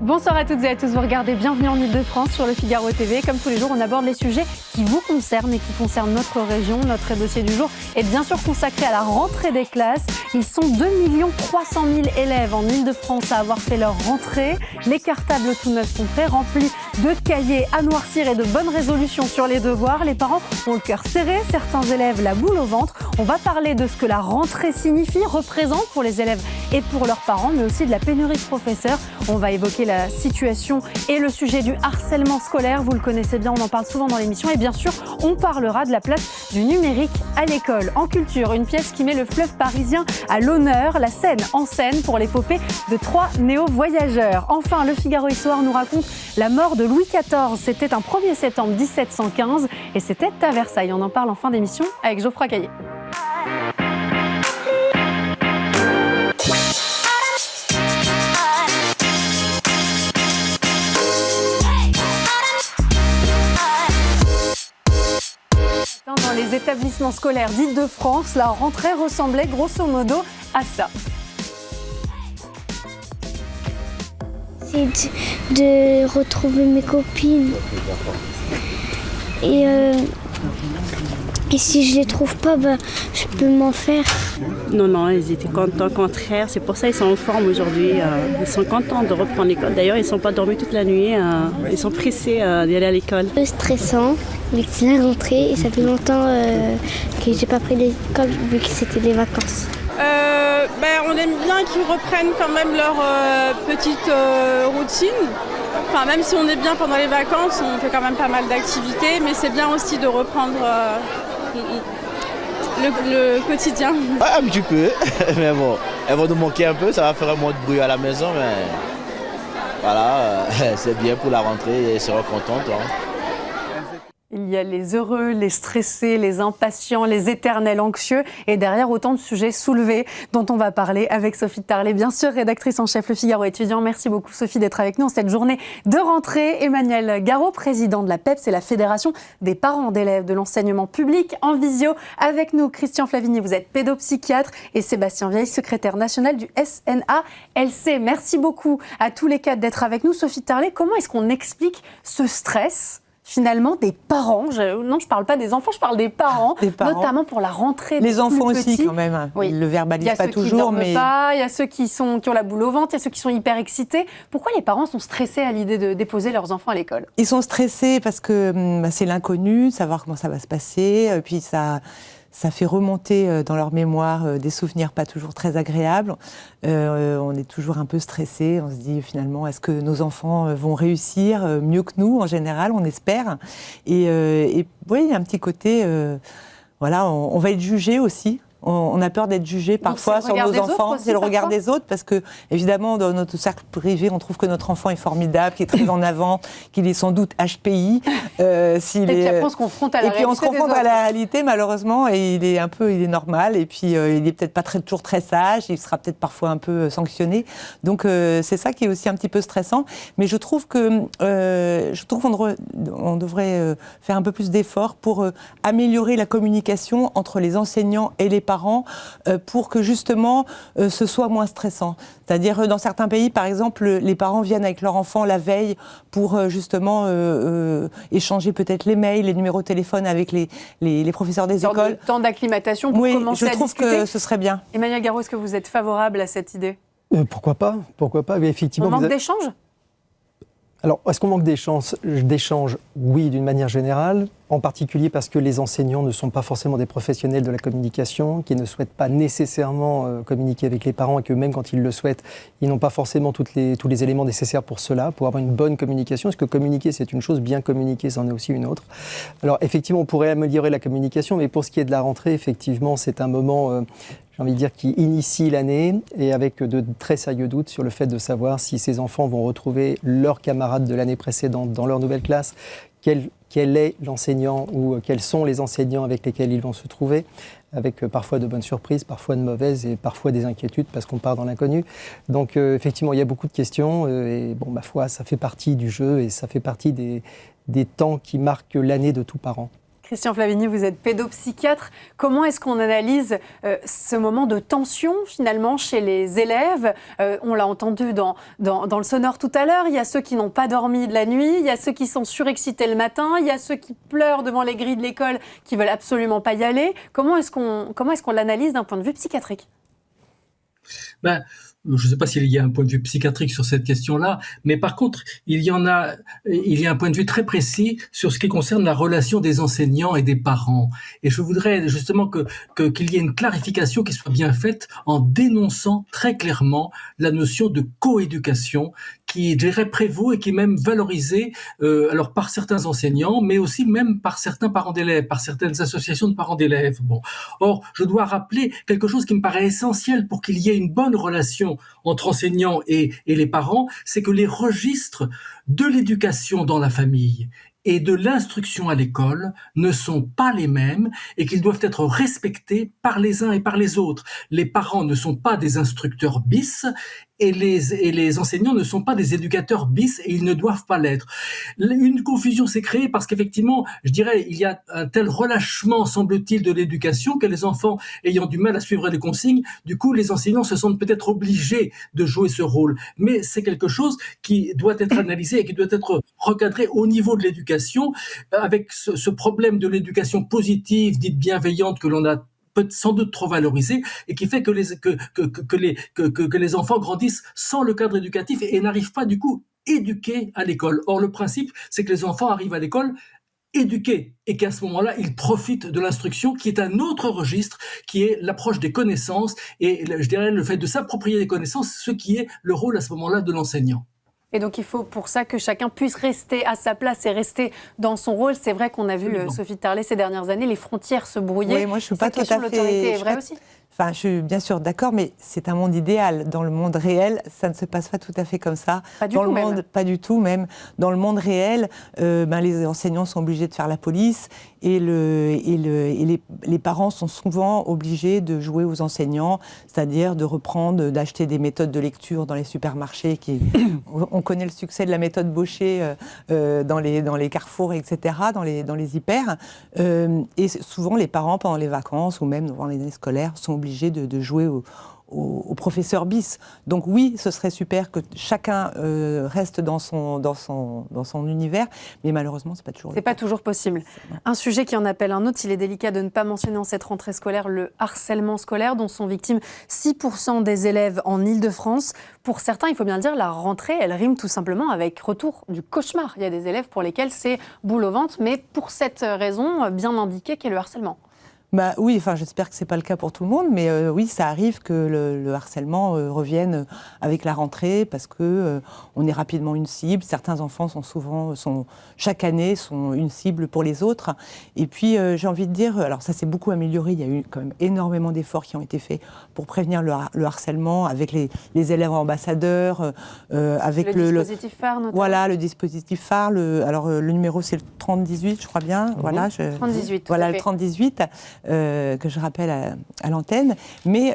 Bonsoir à toutes et à tous, vous regardez Bienvenue en Ile-de-France sur le Figaro TV. Comme tous les jours, on aborde les sujets qui vous concernent et qui concernent notre région. Notre dossier du jour est bien sûr consacré à la rentrée des classes. Ils sont 2 300 000 élèves en Ile-de-France à avoir fait leur rentrée. Les cartables tout neufs sont prêts, remplis de cahiers à noircir et de bonnes résolutions sur les devoirs. Les parents ont le cœur serré, certains élèves la boule au ventre. On va parler de ce que la rentrée signifie, représente pour les élèves et pour leurs parents, mais aussi de la pénurie de professeurs. On va évoquer la situation et le sujet du harcèlement scolaire. Vous le connaissez bien, on en parle souvent dans l'émission. Et bien sûr, on parlera de la place du numérique à l'école. En culture, une pièce qui met le fleuve parisien à l'honneur, la Seine en scène pour l'épopée de 3 néo-voyageurs. Enfin, le Figaro Histoire nous raconte la mort de Louis XIV. C'était un 1er septembre 1715 et c'était à Versailles. On en parle en fin d'émission avec Geoffroy Caillé. Dans les établissements scolaires d'Île-de-France, la rentrée ressemblait grosso modo à ça. C'est de retrouver mes copines. Et si je les trouve pas, je peux m'en faire. Non, ils étaient contents, au contraire. C'est pour ça qu'ils sont en forme aujourd'hui. Ils sont contents de reprendre l'école. D'ailleurs, ils ne sont pas dormis toute la nuit. Ils sont pressés d'y aller à l'école. Un peu stressant, vu que c'est la rentrée et ça fait longtemps que j'ai pas pris l'école vu que c'était les vacances. On aime bien qu'ils reprennent quand même leur petite routine. Enfin, même si on est bien pendant les vacances, on fait quand même pas mal d'activités, mais c'est bien aussi de reprendre le quotidien. Un petit peu, mais bon, elles vont nous manquer un peu, ça va faire un moins de bruit à la maison, mais voilà, c'est bien pour la rentrée et elles seront contentes. Il y a les heureux, les stressés, les impatients, les éternels anxieux et derrière autant de sujets soulevés dont on va parler avec Sophie Tarlet, bien sûr rédactrice en chef Le Figaro étudiant. Merci beaucoup Sophie d'être avec nous en cette journée de rentrée. Emmanuel Garot, président de la PEPS et la Fédération des parents d'élèves de l'enseignement public en visio. Avec nous Christian Flavigny, vous êtes pédopsychiatre et Sébastien Vieille, secrétaire national du SNALC. Merci beaucoup à tous les quatre d'être avec nous. Sophie Tarlet, comment est-ce qu'on explique ce stress finalement des parents? Non, je ne parle pas des enfants, je parle des parents, notamment pour la rentrée. Les enfants aussi, quand même. Oui. Ils ne le verbalisent pas toujours. Il y a ceux qui ont la boule au ventre, il y a ceux qui sont hyper excités. Pourquoi les parents sont stressés à l'idée de déposer leurs enfants à l'école? Ils sont stressés parce que c'est l'inconnu, savoir comment ça va se passer. Puis ça fait remonter dans leur mémoire des souvenirs pas toujours très agréables. On est toujours un peu stressé. On se dit finalement, est-ce que nos enfants vont réussir mieux que nous? En général, on espère. Et oui, il y a un petit côté, on va être jugé aussi. On a peur d'être jugé parfois sur nos enfants. C'est le regard des autres parce que, évidemment, dans notre cercle privé, on trouve que notre enfant est formidable, qu'il est très en avant, qu'il est sans doute HPI. Et puis après, on se confronte à la réalité. Et puis on se confronte à la réalité, malheureusement, et il est normal. Et puis il est peut-être pas toujours très sage. Il sera peut-être parfois un peu sanctionné. Donc c'est ça qui est aussi un petit peu stressant. Mais je trouve qu'on devrait faire un peu plus d'efforts pour améliorer la communication entre les enseignants et les parents pour que justement ce soit moins stressant. C'est-à-dire dans certains pays, par exemple, les parents viennent avec leur enfant la veille pour justement échanger peut-être les mails, les numéros de téléphone avec les professeurs des écoles. De temps d'acclimatation pour commencer à discuter. Je trouve que ce serait bien. Emmanuel Garot, est-ce que vous êtes favorable à cette idée? Pourquoi pas? Mais effectivement, on manque d'échanges? Alors, est-ce qu'on manque d'échanges? Oui, d'une manière générale, en particulier parce que les enseignants ne sont pas forcément des professionnels de la communication, qui ne souhaitent pas nécessairement communiquer avec les parents et que même quand ils le souhaitent, ils n'ont pas forcément tous les éléments nécessaires pour cela, pour avoir une bonne communication. Parce que communiquer, c'est une chose, bien communiquer, c'en est aussi une autre. Alors, effectivement, on pourrait améliorer la communication, mais pour ce qui est de la rentrée, effectivement, c'est un moment... j'ai envie de dire, qui initie l'année et avec de très sérieux doutes sur le fait de savoir si ces enfants vont retrouver leurs camarades de l'année précédente dans leur nouvelle classe, quel est l'enseignant ou quels sont les enseignants avec lesquels ils vont se trouver, avec parfois de bonnes surprises, parfois de mauvaises et parfois des inquiétudes parce qu'on part dans l'inconnu. Donc effectivement, il y a beaucoup de questions et bon, ma foi, ça fait partie du jeu et ça fait partie des temps qui marquent l'année de tout parent. Christian Flavigny, vous êtes pédopsychiatre. Comment est-ce qu'on analyse ce moment de tension finalement chez les élèves? On l'a entendu dans le sonore tout à l'heure, il y a ceux qui n'ont pas dormi de la nuit, il y a ceux qui sont surexcités le matin, il y a ceux qui pleurent devant les grilles de l'école, qui veulent absolument pas y aller. Comment est-ce qu'on l'analyse d'un point de vue psychiatrique? Je ne sais pas s'il y a un point de vue psychiatrique sur cette question-là, mais par contre, il y a un point de vue très précis sur ce qui concerne la relation des enseignants et des parents. Et je voudrais justement qu'il y ait une clarification qui soit bien faite en dénonçant très clairement la notion de coéducation qui, je dirais, prévaut et qui est même valorisée alors par certains enseignants, mais aussi même par certains parents d'élèves, par certaines associations de parents d'élèves. Bon. Or, je dois rappeler quelque chose qui me paraît essentiel pour qu'il y ait une bonne relation entre enseignants et les parents, c'est que les registres de l'éducation dans la famille et de l'instruction à l'école ne sont pas les mêmes et qu'ils doivent être respectés par les uns et par les autres. Les parents ne sont pas des instructeurs bis et les enseignants ne sont pas des éducateurs bis et ils ne doivent pas l'être. Une confusion s'est créée parce qu'effectivement, je dirais, il y a un tel relâchement, semble-t-il, de l'éducation que les enfants ayant du mal à suivre les consignes, du coup, les enseignants se sentent peut-être obligés de jouer ce rôle. Mais c'est quelque chose qui doit être analysé et qui doit être recadré au niveau de l'éducation, avec ce problème de l'éducation positive, dite bienveillante, que l'on a sans doute trop valorisé et qui fait que les enfants grandissent sans le cadre éducatif et n'arrivent pas du coup éduqués à l'école. Or, le principe, c'est que les enfants arrivent à l'école éduqués et qu'à ce moment-là, ils profitent de l'instruction qui est un autre registre, qui est l'approche des connaissances et je dirais le fait de s'approprier des connaissances, ce qui est le rôle à ce moment-là de l'enseignant. Et donc, il faut pour ça que chacun puisse rester à sa place et rester dans son rôle. C'est vrai qu'on a vu, Sophie Tarlet, ces dernières années, les frontières se brouiller. Oui, moi, je ne suis pas tout à fait... L'autorité est vraie aussi. Enfin, je suis bien sûr d'accord, mais c'est un monde idéal. Dans le monde réel, ça ne se passe pas tout à fait comme ça. Pas du tout même. Pas du tout même. Dans le monde réel, les enseignants sont obligés de faire la police et les parents sont souvent obligés de jouer aux enseignants, c'est-à-dire de reprendre, d'acheter des méthodes de lecture dans les supermarchés. On connaît le succès de la méthode Bochet dans les carrefours, etc., dans les hyper. Et souvent, les parents, pendant les vacances ou même pendant les années scolaires, sont obligés de jouer au professeur bis. Donc oui, ce serait super que chacun reste dans son univers, mais malheureusement, c'est pas toujours. C'est pas toujours possible. Un sujet qui en appelle un autre, il est délicat de ne pas mentionner en cette rentrée scolaire le harcèlement scolaire, dont sont victimes 6% des élèves en Île-de-France. Pour certains, il faut bien le dire, la rentrée, elle rime tout simplement avec retour du cauchemar. Il y a des élèves pour lesquels c'est boule au ventre, mais pour cette raison bien indiquée qu'est le harcèlement. Oui, enfin, j'espère que c'est pas le cas pour tout le monde, mais oui, ça arrive que le harcèlement revienne avec la rentrée parce que on est rapidement une cible. Certains enfants chaque année sont une cible pour les autres. Et puis j'ai envie de dire, alors ça s'est beaucoup amélioré. Il y a eu quand même énormément d'efforts qui ont été faits pour prévenir le harcèlement avec les élèves ambassadeurs, avec le dispositif phare notamment. Voilà, le dispositif phare. Le numéro c'est le 3018, je crois bien. Voilà, 3018. Voilà, le 3018. Que je rappelle à l'antenne. Mais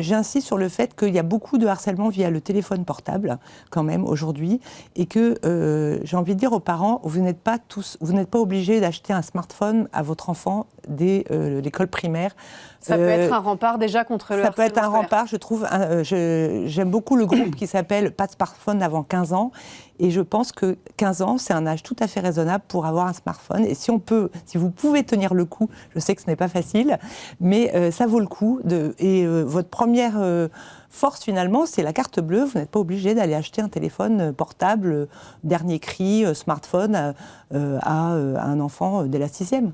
j'insiste sur le fait qu'il y a beaucoup de harcèlement via le téléphone portable, quand même, aujourd'hui, et que j'ai envie de dire aux parents, vous n'êtes pas obligés d'acheter un smartphone à votre enfant dès l'école primaire. Ça peut être un rempart déjà contre le harcèlement. Ça peut être un rempart, je trouve. J'aime beaucoup le groupe qui s'appelle « Pas de smartphone avant 15 ans ». Et je pense que 15 ans, c'est un âge tout à fait raisonnable pour avoir un smartphone. Et si vous pouvez tenir le coup, je sais que ce n'est pas facile, mais ça vaut le coup. Votre première force, finalement, c'est la carte bleue. Vous n'êtes pas obligé d'aller acheter un téléphone portable, dernier cri, smartphone, à un enfant dès la 6e.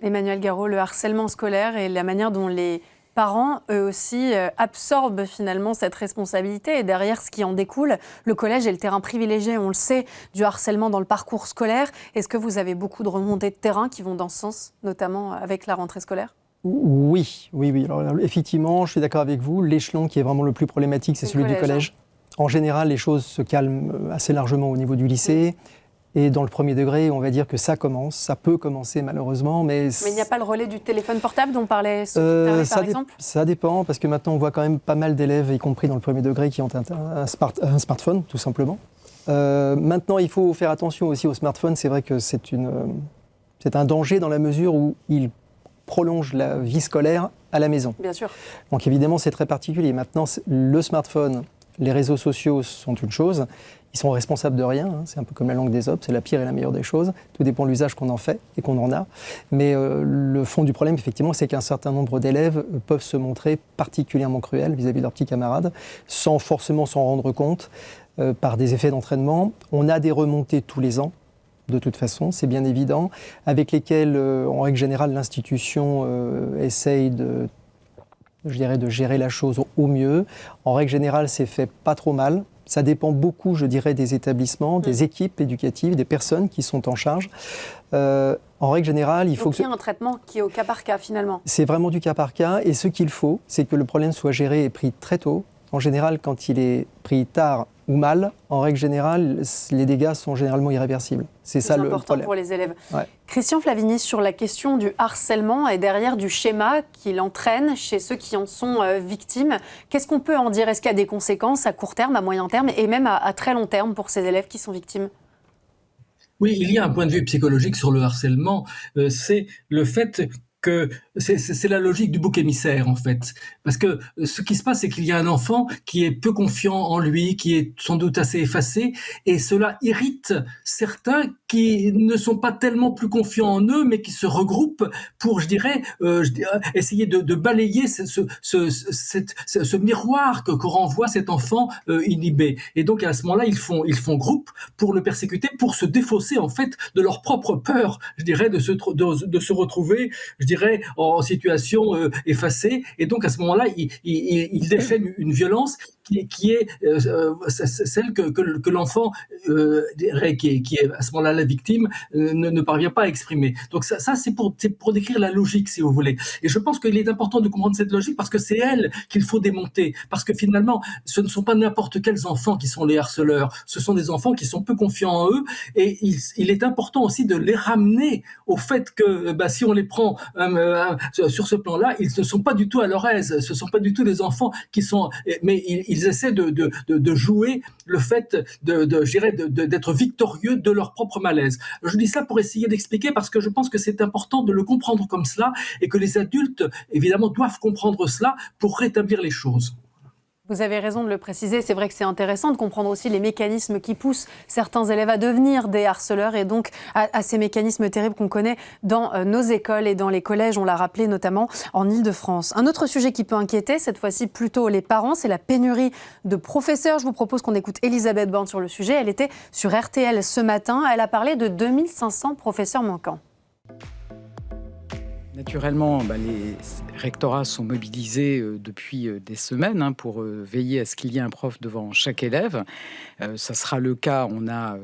Emmanuel Garot, le harcèlement scolaire et la manière dont les parents, eux aussi, absorbent finalement cette responsabilité. Et derrière, ce qui en découle, le collège est le terrain privilégié, on le sait, du harcèlement dans le parcours scolaire. Est-ce que vous avez beaucoup de remontées de terrain qui vont dans ce sens, notamment avec la rentrée scolaire ? Oui. Alors, effectivement, je suis d'accord avec vous. L'échelon qui est vraiment le plus problématique, c'est celui du collège. En général, les choses se calment assez largement au niveau du lycée. Et dans le premier degré, on va dire que ça peut commencer malheureusement. Mais il n'y a pas le relais du téléphone portable dont parlait Sophie Tarlet, par exemple ? Ça dépend, parce que maintenant on voit quand même pas mal d'élèves, y compris dans le premier degré, qui ont un smartphone, tout simplement. Maintenant, il faut faire attention aussi au smartphone. C'est vrai que c'est C'est un danger dans la mesure où il prolonge la vie scolaire à la maison. Bien sûr. Donc évidemment, c'est très particulier. Maintenant, le smartphone, les réseaux sociaux sont une chose. Ils sont responsables de rien. C'est un peu comme la langue d'Ésope, c'est la pire et la meilleure des choses. Tout dépend de l'usage qu'on en fait et qu'on en a. Mais le fond du problème, effectivement, c'est qu'un certain nombre d'élèves peuvent se montrer particulièrement cruels vis-à-vis de leurs petits camarades, sans forcément s'en rendre compte, par des effets d'entraînement. On a des remontées tous les ans. De toute façon, c'est bien évident, avec lesquels, en règle générale, l'institution essaye de gérer la chose au mieux. En règle générale, c'est fait pas trop mal. Ça dépend beaucoup, je dirais, des établissements, des équipes éducatives, des personnes qui sont en charge. En règle générale, il faut qu'il y ait un traitement qui est au cas par cas, finalement. C'est vraiment du cas par cas. Et ce qu'il faut, c'est que le problème soit géré et pris très tôt. En général, quand il est pris tard ou mal, en règle générale, les dégâts sont généralement irréversibles. C'est ça le important problème. Pour les élèves. Ouais. Christian Flavigny, sur la question du harcèlement et derrière du schéma qu'il entraîne chez ceux qui en sont victimes, qu'est-ce qu'on peut en dire? Est-ce qu'il y a des conséquences à court terme, à moyen terme et même à très long terme pour ces élèves qui sont victimes? Oui, il y a un point de vue psychologique sur le harcèlement. C'est le fait que c'est la logique du bouc émissaire, en fait. Parce que ce qui se passe, c'est qu'il y a un enfant qui est peu confiant en lui, qui est sans doute assez effacé, et cela irrite certains qui ne sont pas tellement plus confiants en eux, mais qui se regroupent pour, je dirais, essayer de balayer ce miroir que renvoie cet enfant inhibé. Et donc, à ce moment-là, ils font groupe pour le persécuter, pour se défausser, en fait, de leur propre peur, je dirais, de se retrouver, je dirais, en situation effacée. Et donc, à ce moment-là, ils déchaînent une violence qui est celle que l'enfant qui est à ce moment-là la victime ne parvient pas à exprimer. Donc ça c'est pour décrire la logique, si vous voulez. Et je pense qu'il est important de comprendre cette logique parce que c'est elle qu'il faut démonter. Parce que finalement, ce ne sont pas n'importe quels enfants qui sont les harceleurs. Ce sont des enfants qui sont peu confiants en eux et il est important aussi de les ramener au fait que si on les prend sur ce plan-là, ils ne sont pas du tout à leur aise. Ce ne sont pas du tout des enfants qui sont... Mais ils essaient de jouer le fait d'être victorieux de leur propre malaise. Je dis ça pour essayer d'expliquer parce que je pense que c'est important de le comprendre comme cela et que les adultes, évidemment, doivent comprendre cela pour rétablir les choses. Vous avez raison de le préciser, c'est vrai que c'est intéressant de comprendre aussi les mécanismes qui poussent certains élèves à devenir des harceleurs et donc à ces mécanismes terribles qu'on connaît dans nos écoles et dans les collèges, on l'a rappelé notamment en Île-de-France. Un autre sujet qui peut inquiéter, cette fois-ci plutôt les parents, c'est la pénurie de professeurs. Je vous propose qu'on écoute Elisabeth Borne sur le sujet. Elle était sur RTL ce matin, elle a parlé de 2500 professeurs manquants. Naturellement, les rectorats sont mobilisés depuis des semaines pour veiller à ce qu'il y ait un prof devant chaque élève. Ça sera le cas, on a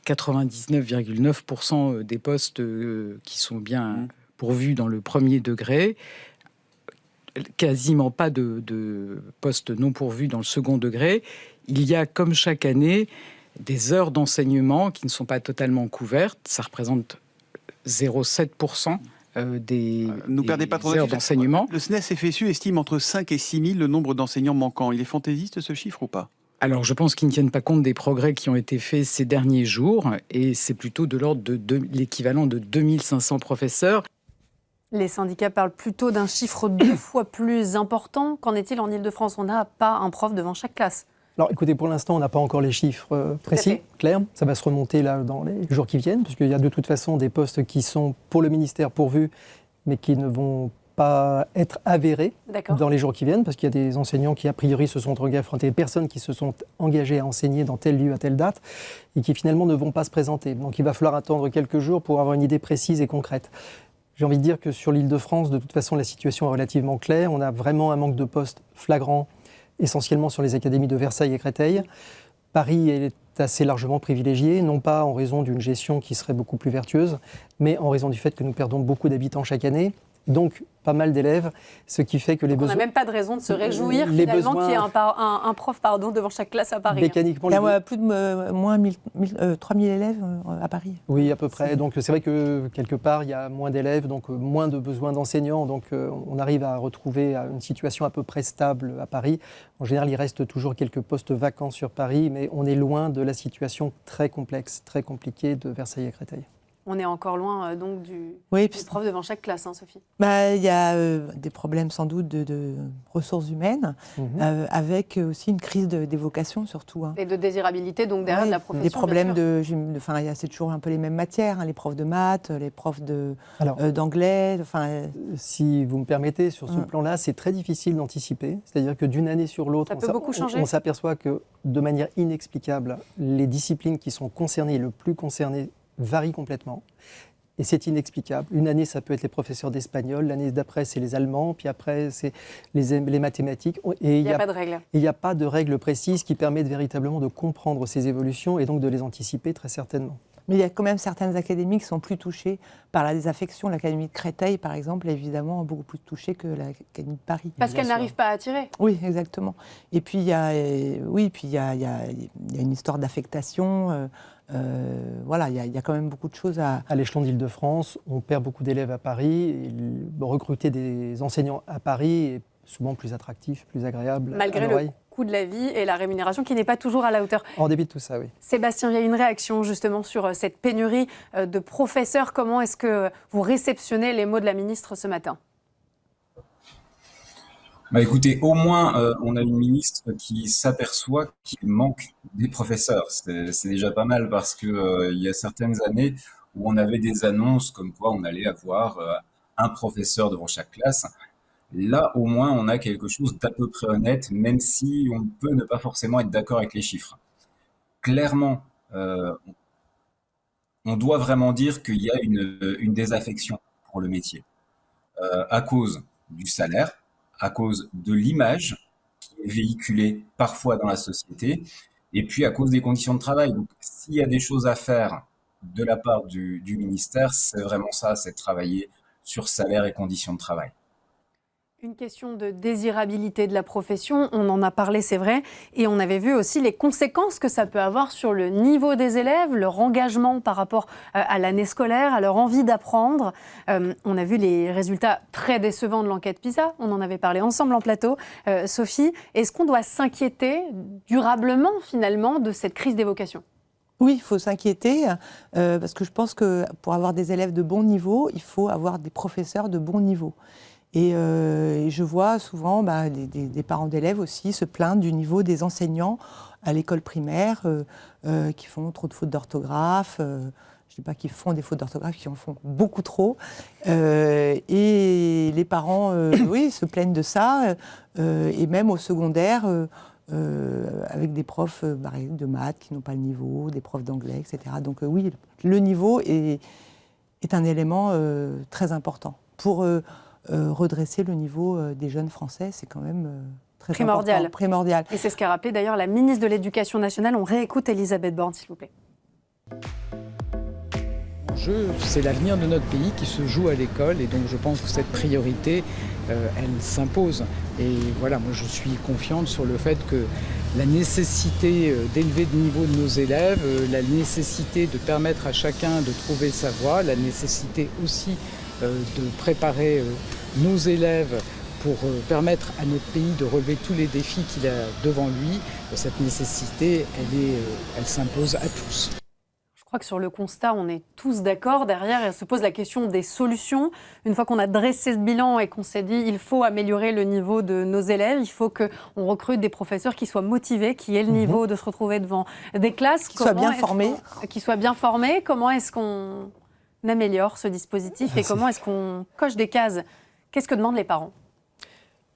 99,9% des postes qui sont bien pourvus dans le premier degré, quasiment pas de postes non pourvus dans le second degré. Il y a, comme chaque année, des heures d'enseignement qui ne sont pas totalement couvertes. Ça représente 0,7%. Nous perdez pas trop heures d'enseignement. Le SNES-FSU estime entre 5 et 6 000 le nombre d'enseignants manquants. Il est fantaisiste ce chiffre ou pas? Alors je pense qu'ils ne tiennent pas compte des progrès qui ont été faits ces derniers jours et c'est plutôt de l'ordre de l'équivalent de 2500 professeurs. Les syndicats parlent plutôt d'un chiffre 2 fois plus important. Qu'en est-il en Île-de-France? On n'a pas un prof devant chaque classe. Alors écoutez, pour l'instant, on n'a pas encore les chiffres précis, clairs. Ça va se remonter là dans les jours qui viennent, puisqu'il y a de toute façon des postes qui sont pour le ministère pourvus, mais qui ne vont pas être avérés dans les jours qui viennent, parce qu'il y a des enseignants qui, a priori, se sont engagés, des personnes qui se sont engagées à enseigner dans tel lieu à telle date, et qui finalement ne vont pas se présenter. Donc il va falloir attendre quelques jours pour avoir une idée précise et concrète. J'ai envie de dire que sur l'Île-de-France, de toute façon, la situation est relativement claire. On a vraiment un manque de postes flagrant, essentiellement sur les académies de Versailles et Créteil. Paris est assez largement privilégié, non pas en raison d'une gestion qui serait beaucoup plus vertueuse, mais en raison du fait que nous perdons beaucoup d'habitants chaque année, donc pas mal d'élèves, ce qui fait que les besoins... On n'a même pas de raison de se réjouir finalement qu'il y ait un prof devant chaque classe à Paris. Mécaniquement, il y a plus de moins 3000 élèves à Paris. Oui, à peu près. Donc c'est vrai que quelque part, il y a moins d'élèves, donc moins de besoins d'enseignants. Donc on arrive à retrouver une situation à peu près stable à Paris. En général, il reste toujours quelques postes vacants sur Paris, mais on est loin de la situation très complexe, très compliquée de Versailles et Créteil. On est encore loin donc du prof devant chaque classe, Sophie. Il y a des problèmes sans doute de ressources humaines, avec aussi une crise des vocations surtout. Et de désirabilité donc derrière de la profession. Des problèmes c'est toujours un peu les mêmes matières, les profs de maths, les profs d'anglais. Si vous me permettez, sur ce plan-là, c'est très difficile d'anticiper. C'est-à-dire que d'une année sur l'autre, on s'aperçoit que de manière inexplicable, les disciplines qui sont concernées, le plus concernées, varient complètement. Et c'est inexplicable. Une année, ça peut être les professeurs d'espagnol, l'année d'après, c'est les Allemands, puis après, c'est les mathématiques. Et il n'y a pas de règle. Il n'y a pas de règle précise qui permette véritablement de comprendre ces évolutions et donc de les anticiper très certainement. Mais il y a quand même certaines académies qui sont plus touchées par la désaffection. L'Académie de Créteil, par exemple, est évidemment beaucoup plus touchée que l'Académie de Paris. Parce qu'elle n'arrive pas à attirer. Oui, exactement. Et puis, il y a une histoire d'affectation. Il y a quand même beaucoup de choses à l'échelon d'Île-de-France, on perd beaucoup d'élèves à Paris. Recruter des enseignants à Paris est souvent plus attractif, plus agréable. Malgré le coût de la vie et la rémunération qui n'est pas toujours à la hauteur. En débit de tout ça, oui. Sébastien, il y a une réaction justement sur cette pénurie de professeurs. Comment est-ce que vous réceptionnez les mots de la ministre ce matin ? Écoutez, au moins, on a une ministre qui s'aperçoit qu'il manque des professeurs. C'est déjà pas mal parce que il y a certaines années où on avait des annonces comme quoi on allait avoir un professeur devant chaque classe. Là, au moins, on a quelque chose d'à peu près honnête, même si on peut ne pas forcément être d'accord avec les chiffres. Clairement, on doit vraiment dire qu'il y a une désaffection pour le métier, à cause du salaire, à cause de l'image qui est véhiculée parfois dans la société, et puis à cause des conditions de travail. Donc, s'il y a des choses à faire de la part du ministère, c'est vraiment ça, c'est de travailler sur salaire et conditions de travail. Une question de désirabilité de la profession, on en a parlé, c'est vrai, et on avait vu aussi les conséquences que ça peut avoir sur le niveau des élèves, leur engagement par rapport à l'année scolaire, à leur envie d'apprendre. On a vu les résultats très décevants de l'enquête PISA, on en avait parlé ensemble en plateau. Sophie, est-ce qu'on doit s'inquiéter durablement finalement de cette crise des vocations ? Oui, il faut s'inquiéter, parce que je pense que pour avoir des élèves de bon niveau, il faut avoir des professeurs de bon niveau. Et je vois souvent des parents d'élèves aussi se plaindre du niveau des enseignants à l'école primaire qui font trop de fautes d'orthographe. Je ne dis pas qu'ils font des fautes d'orthographe, qu'ils en font beaucoup trop. Et les parents, se plaignent de ça. Et même au secondaire, avec des profs de maths qui n'ont pas le niveau, des profs d'anglais, etc. Donc oui, le niveau est un élément très important. Pour redresser le niveau des jeunes Français, c'est quand même très important, primordial. Et c'est ce qu'a rappelé d'ailleurs la ministre de l'Éducation nationale. On réécoute Elisabeth Borne, s'il vous plaît. L'enjeu, c'est l'avenir de notre pays qui se joue à l'école, et donc je pense que cette priorité, elle s'impose. Et voilà, moi je suis confiante sur le fait que la nécessité d'élever le niveau de nos élèves, la nécessité de permettre à chacun de trouver sa voie, la nécessité aussi de préparer nos élèves pour permettre à notre pays de relever tous les défis qu'il a devant lui. Cette nécessité, elle s'impose à tous. Je crois que sur le constat, on est tous d'accord. Derrière, elle se pose la question des solutions. Une fois qu'on a dressé ce bilan et qu'on s'est dit il faut améliorer le niveau de nos élèves, il faut qu'on recrute des professeurs qui soient motivés, qui aient le niveau de se retrouver devant des classes. Qui soient bien formés. Qui soient bien formés. Comment est-ce qu'on améliore ce dispositif et comment est-ce qu'on coche des cases ? Qu'est-ce que demandent les parents ?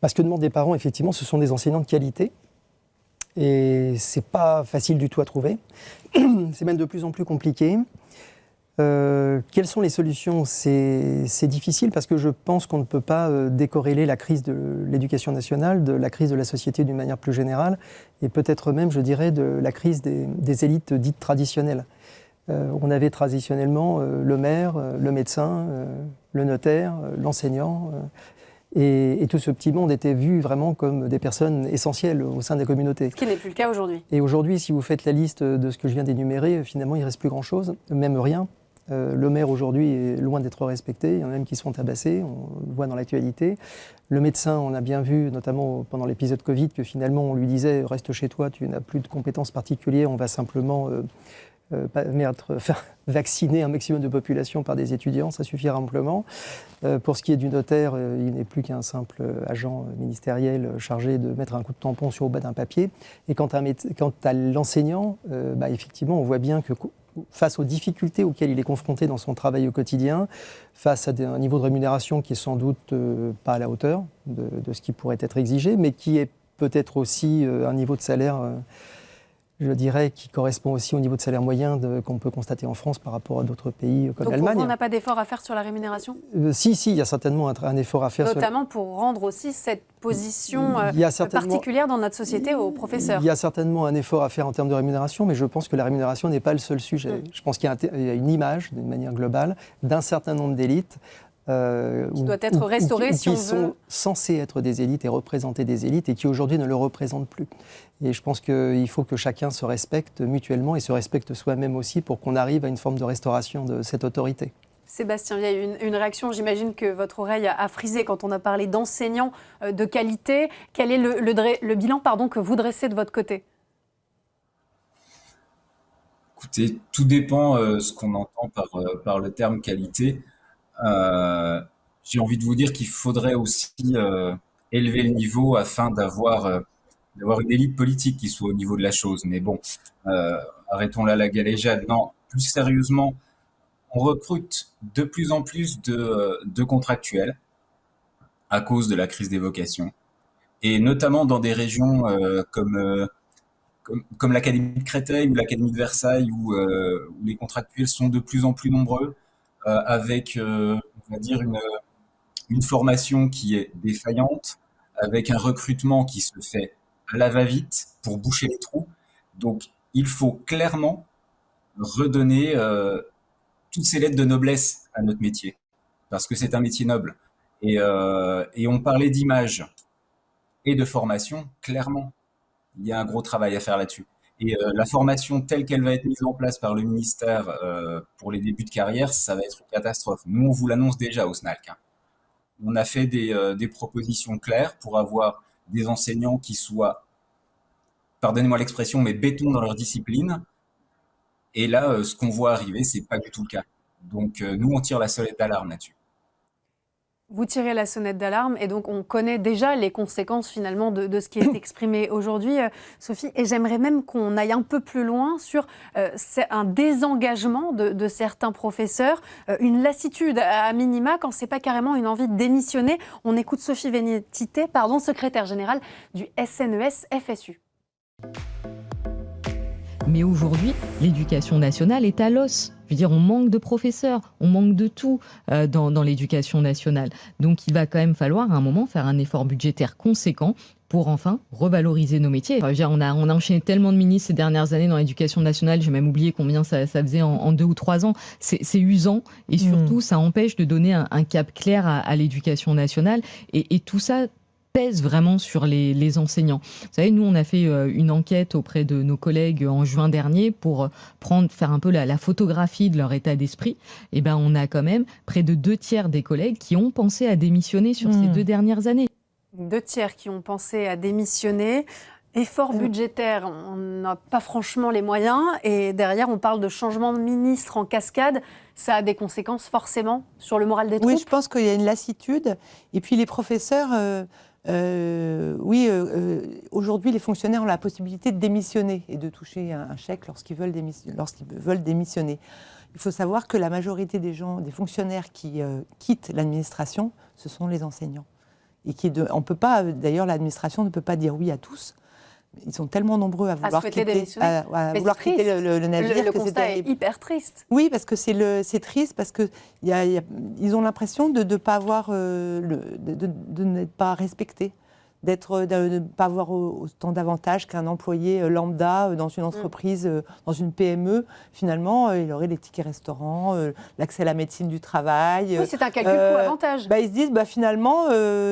Ce que demandent les parents, effectivement, ce sont des enseignants de qualité. Et c'est pas facile du tout à trouver. C'est même de plus en plus compliqué. Quelles sont les solutions ? C'est difficile parce que je pense qu'on ne peut pas décorréler la crise de l'éducation nationale de la crise de la société d'une manière plus générale et peut-être même, je dirais, de la crise des élites dites traditionnelles. On avait traditionnellement le maire, le médecin, le notaire, l'enseignant. Et tout ce petit monde était vu vraiment comme des personnes essentielles au sein des communautés. Ce qui n'est plus le cas aujourd'hui. Et aujourd'hui, si vous faites la liste de ce que je viens d'énumérer, finalement, il ne reste plus grand-chose, même rien. Le maire aujourd'hui est loin d'être respecté, il y en a même qui se font tabasser, on le voit dans l'actualité. Le médecin, on a bien vu, notamment pendant l'épisode Covid, que finalement on lui disait « reste chez toi, tu n'as plus de compétences particulières, on va simplement faire vacciner un maximum de population par des étudiants, ça suffira amplement. Pour ce qui est du notaire, il n'est plus qu'un simple agent ministériel chargé de mettre un coup de tampon sur le bas d'un papier. Et quant à l'enseignant, effectivement, on voit bien que face aux difficultés auxquelles il est confronté dans son travail au quotidien, face à un niveau de rémunération qui est sans doute pas à la hauteur de ce qui pourrait être exigé, mais qui est peut-être aussi un niveau de salaire, je dirais, qui correspond aussi au niveau de salaire moyen qu'on peut constater en France par rapport à d'autres pays comme l'Allemagne. Donc on n'a pas d'effort à faire sur la rémunération ? Si, il y a certainement un effort à faire. Notamment pour rendre aussi cette position particulière dans notre société aux professeurs. Il y a certainement un effort à faire en termes de rémunération, mais je pense que la rémunération n'est pas le seul sujet. Je pense qu'il y a une image, d'une manière globale, d'un certain nombre d'élites qui doit être restaurée si on veut. Qui sont censés être des élites et représenter des élites et qui aujourd'hui ne le représentent plus. Et je pense qu'il faut que chacun se respecte mutuellement et se respecte soi-même aussi pour qu'on arrive à une forme de restauration de cette autorité. Sébastien Vieille, une réaction, j'imagine que votre oreille a frisé quand on a parlé d'enseignants de qualité. Quel est le bilan que vous dressez de votre côté ? Écoutez, tout dépend ce qu'on entend par le terme qualité. J'ai envie de vous dire qu'il faudrait aussi élever le niveau afin d'avoir une élite politique qui soit au niveau de la chose. Mais bon, arrêtons là la galéjade. Non, plus sérieusement, on recrute de plus en plus de contractuels à cause de la crise des vocations. Et notamment dans des régions comme l'Académie de Créteil ou l'Académie de Versailles où les contractuels sont de plus en plus nombreux. Avec, on va dire, une formation qui est défaillante, avec un recrutement qui se fait à la va-vite pour boucher les trous. Donc, il faut clairement redonner toutes ces lettres de noblesse à notre métier, parce que c'est un métier noble. Et on parlait d'image et de formation, clairement, il y a un gros travail à faire là-dessus. Et la formation telle qu'elle va être mise en place par le ministère pour les débuts de carrière, ça va être une catastrophe. Nous, on vous l'annonce déjà au SNALC. On a fait des propositions claires pour avoir des enseignants qui soient, pardonnez-moi l'expression, mais béton dans leur discipline. Et là, ce qu'on voit arriver, c'est pas du tout le cas. Donc, nous, on tire la sonnette d'alarme là-dessus. Vous tirez la sonnette d'alarme et donc on connaît déjà les conséquences finalement de ce qui est exprimé aujourd'hui, Sophie. Et j'aimerais même qu'on aille un peu plus loin sur un désengagement de certains professeurs, une lassitude à minima quand c'est pas carrément une envie de démissionner. On écoute Sophie Vénétité, secrétaire générale du SNES-FSU. Mais aujourd'hui, l'éducation nationale est à l'os. Je veux dire, on manque de professeurs, on manque de tout dans l'éducation nationale. Donc, il va quand même falloir à un moment faire un effort budgétaire conséquent pour enfin revaloriser nos métiers. Je veux dire, on a enchaîné tellement de ministres ces dernières années dans l'éducation nationale, j'ai même oublié combien ça faisait en 2 ou 3 ans. C'est usant et surtout, ça empêche de donner un cap clair à l'éducation nationale. Et tout ça pèse vraiment sur les enseignants. Vous savez, nous, on a fait une enquête auprès de nos collègues en juin dernier pour faire un peu la photographie de leur état d'esprit. Et ben, on a quand même près de 2/3 des collègues qui ont pensé à démissionner sur ces 2 dernières années. 2/3 qui ont pensé à démissionner. Effort budgétaire, on n'a pas franchement les moyens. Et derrière, on parle de changement de ministre en cascade. Ça a des conséquences forcément sur le moral des troupes. Oui, je pense qu'il y a une lassitude. Et puis les professeurs... aujourd'hui, les fonctionnaires ont la possibilité de démissionner et de toucher un chèque lorsqu'ils veulent démissionner. Il faut savoir que la majorité des fonctionnaires qui quittent l'administration, ce sont les enseignants. Et on peut pas, d'ailleurs, l'administration ne peut pas dire oui à tous. Ils sont tellement nombreux à vouloir quitter le navire. Le constat est hyper triste. Oui, parce que c'est triste, parce qu'ils ont l'impression de ne pas avoir, de n'être pas respectés, de ne pas avoir autant d'avantages qu'un employé lambda dans une entreprise, dans une PME. Finalement, il aurait les tickets restaurants, l'accès à la médecine du travail. Oui, c'est un calcul coût-avantage. Ils se disent, finalement,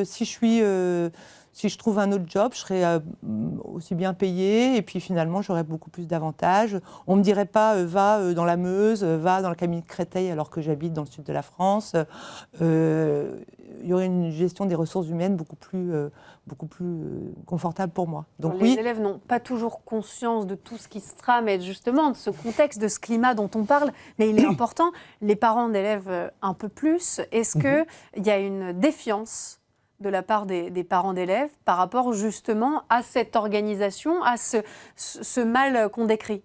si si je trouve un autre job, je serai aussi bien payée et puis finalement j'aurai beaucoup plus d'avantages. On ne me dirait pas va dans la Meuse, va dans le cabinet de Créteil alors que j'habite dans le sud de la France. Il y aurait une gestion des ressources humaines beaucoup plus confortable pour moi. Donc, les élèves n'ont pas toujours conscience de tout ce qui se trame et justement de ce contexte, de ce climat dont on parle, mais il est important. Les parents d'élèves un peu plus. Est-ce qu'il y a une défiance de la part des parents d'élèves par rapport justement à cette organisation, à ce mal qu'on décrit?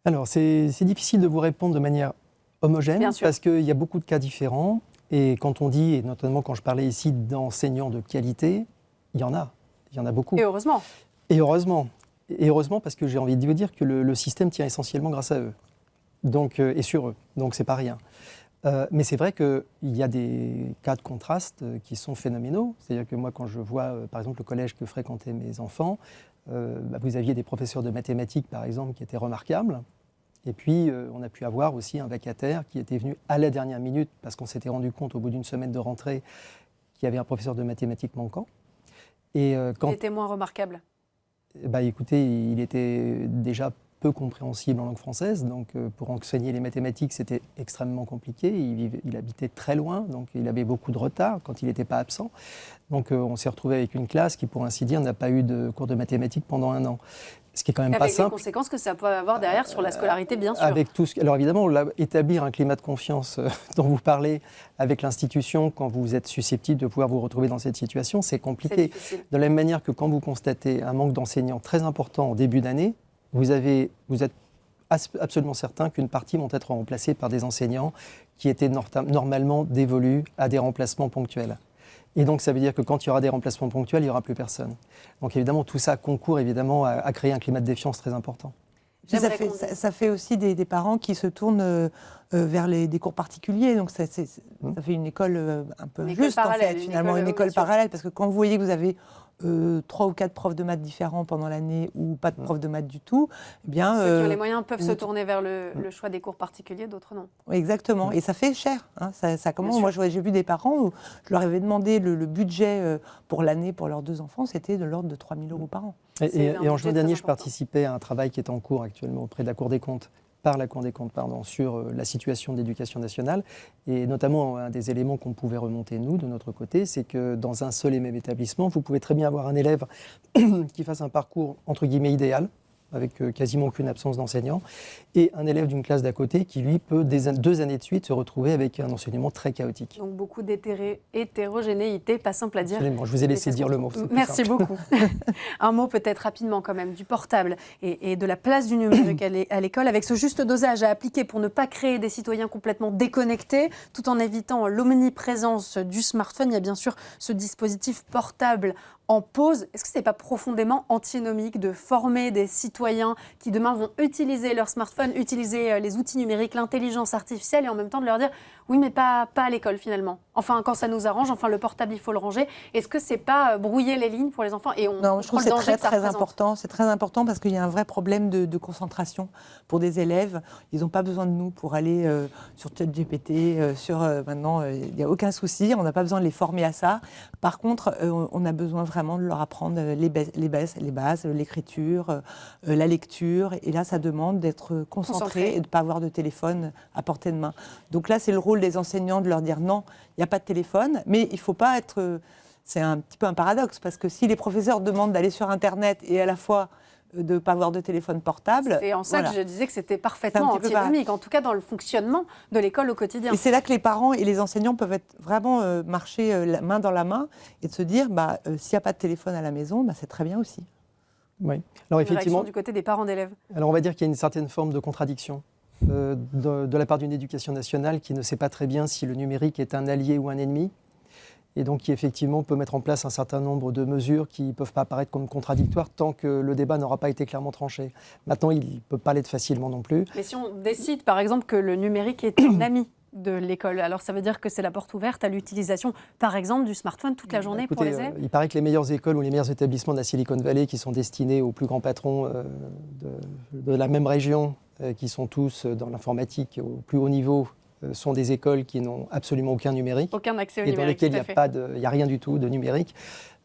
Alors, c'est difficile de vous répondre de manière homogène parce qu'il y a beaucoup de cas différents. Et quand on dit, et notamment quand je parlais ici d'enseignants de qualité, il y en a beaucoup. Et heureusement. Et heureusement parce que j'ai envie de vous dire que le système tient essentiellement grâce à eux et sur eux, donc c'est pas rien. Mais c'est vrai qu'il y a des cas de contraste qui sont phénoménaux. C'est-à-dire que moi, quand je vois, par exemple, le collège que fréquentaient mes enfants, vous aviez des professeurs de mathématiques, par exemple, qui étaient remarquables. Et puis, on a pu avoir aussi un vacataire qui était venu à la dernière minute, parce qu'on s'était rendu compte au bout d'une semaine de rentrée qu'il y avait un professeur de mathématiques manquant. Et, il était moins remarquable. Écoutez, il était déjà peu compréhensible en langue française, donc pour enseigner les mathématiques, c'était extrêmement compliqué. Il habitait très loin, donc il avait beaucoup de retard quand il n'était pas absent. Donc on s'est retrouvé avec une classe qui, pour ainsi dire, n'a pas eu de cours de mathématiques pendant 1 an. Ce qui est quand même pas simple. Avec les conséquences que ça peut avoir derrière sur la scolarité, bien sûr. Alors évidemment, établir un climat de confiance dont vous parlez avec l'institution quand vous êtes susceptible de pouvoir vous retrouver dans cette situation, c'est compliqué. De la même manière que quand vous constatez un manque d'enseignants très important en début d'année, vous êtes absolument certain qu'une partie vont être remplacées par des enseignants qui étaient normalement dévolus à des remplacements ponctuels. Et donc, ça veut dire que quand il y aura des remplacements ponctuels, il n'y aura plus personne. Donc, évidemment, tout ça concourt évidemment à créer un climat de défiance très important. Ça fait aussi des parents qui se tournent vers des cours particuliers. Donc, ça fait une école un peu injuste, en fait, finalement, une école parallèle. Parce que quand vous voyez que vous avez 3 ou 4 profs de maths différents pendant l'année ou pas de profs de maths du tout, eh bien... Ceux qui ont les moyens peuvent se tourner vers le choix des cours particuliers, d'autres non. Exactement. Et ça fait cher. Hein. Ça commence. Moi, j'ai vu des parents où je leur avais demandé le budget pour l'année pour leurs 2 enfants, c'était de l'ordre de 3 000 € par an. Et en juin dernier, je participais à un travail qui est en cours actuellement auprès de la Cour des comptes, sur la situation de l'éducation nationale. Et notamment, un des éléments qu'on pouvait remonter, nous, de notre côté, c'est que dans un seul et même établissement, vous pouvez très bien avoir un élève qui fasse un parcours, entre guillemets, idéal, avec quasiment aucune absence d'enseignants, et un élève d'une classe d'à côté qui, lui, peut, 2 années de suite, se retrouver avec un enseignement très chaotique. Donc beaucoup d'hétérogénéité, pas simple à dire. Absolument, je vous ai laissé dire le mot. Merci beaucoup. Un mot peut-être rapidement quand même du portable et de la place du numérique à l'école, avec ce juste dosage à appliquer pour ne pas créer des citoyens complètement déconnectés, tout en évitant l'omniprésence du smartphone. Il y a bien sûr ce dispositif portable en pause. Est-ce que ce n'est pas profondément antinomique de former des citoyens qui demain vont utiliser leur smartphone, utiliser les outils numériques, l'intelligence artificielle, et en même temps de leur dire oui mais pas à l'école finalement. Enfin quand ça nous arrange, enfin le portable il faut le ranger. Est-ce que c'est pas brouiller les lignes pour les enfants et Non, je trouve que c'est très important. C'est très important parce qu'il y a un vrai problème de concentration pour des élèves. Ils n'ont pas besoin de nous pour aller sur ChatGPT, maintenant il n'y a aucun souci. On n'a pas besoin de les former à ça. Par contre, on a besoin vraiment de leur apprendre les bases, l'écriture, la lecture. Et là, ça demande d'être concentré et de ne pas avoir de téléphone à portée de main. Donc là, c'est le rôle des enseignants de leur dire non, il n'y a pas de téléphone, mais il ne faut pas être... C'est un petit peu un paradoxe, parce que si les professeurs demandent d'aller sur Internet et à la fois de ne pas avoir de téléphone portable... C'est en ça que je disais que c'était parfaitement antinomique, en tout cas dans le fonctionnement de l'école au quotidien. Et c'est là que les parents et les enseignants peuvent être vraiment marcher main dans la main et de se dire, s'il n'y a pas de téléphone à la maison, c'est très bien aussi. Oui. Alors effectivement, du côté des parents d'élèves. Alors on va dire qu'il y a une certaine forme de contradiction de la part d'une éducation nationale qui ne sait pas très bien si le numérique est un allié ou un ennemi, et donc qui effectivement peut mettre en place un certain nombre de mesures qui ne peuvent pas apparaître comme contradictoires tant que le débat n'aura pas été clairement tranché. Maintenant, il ne peut pas l'être facilement non plus. Mais si on décide par exemple que le numérique est un ami de l'école, alors ça veut dire que c'est la porte ouverte à l'utilisation, par exemple, du smartphone toute la journée. Écoutez, pour les élèves. Il paraît que les meilleures écoles ou les meilleurs établissements de la Silicon Valley, qui sont destinés aux plus grands patrons de la même région, qui sont tous dans l'informatique au plus haut niveau, sont des écoles qui n'ont absolument aucun numérique. Aucun accès au numérique. Et dans lesquelles il n'y a rien du tout de numérique.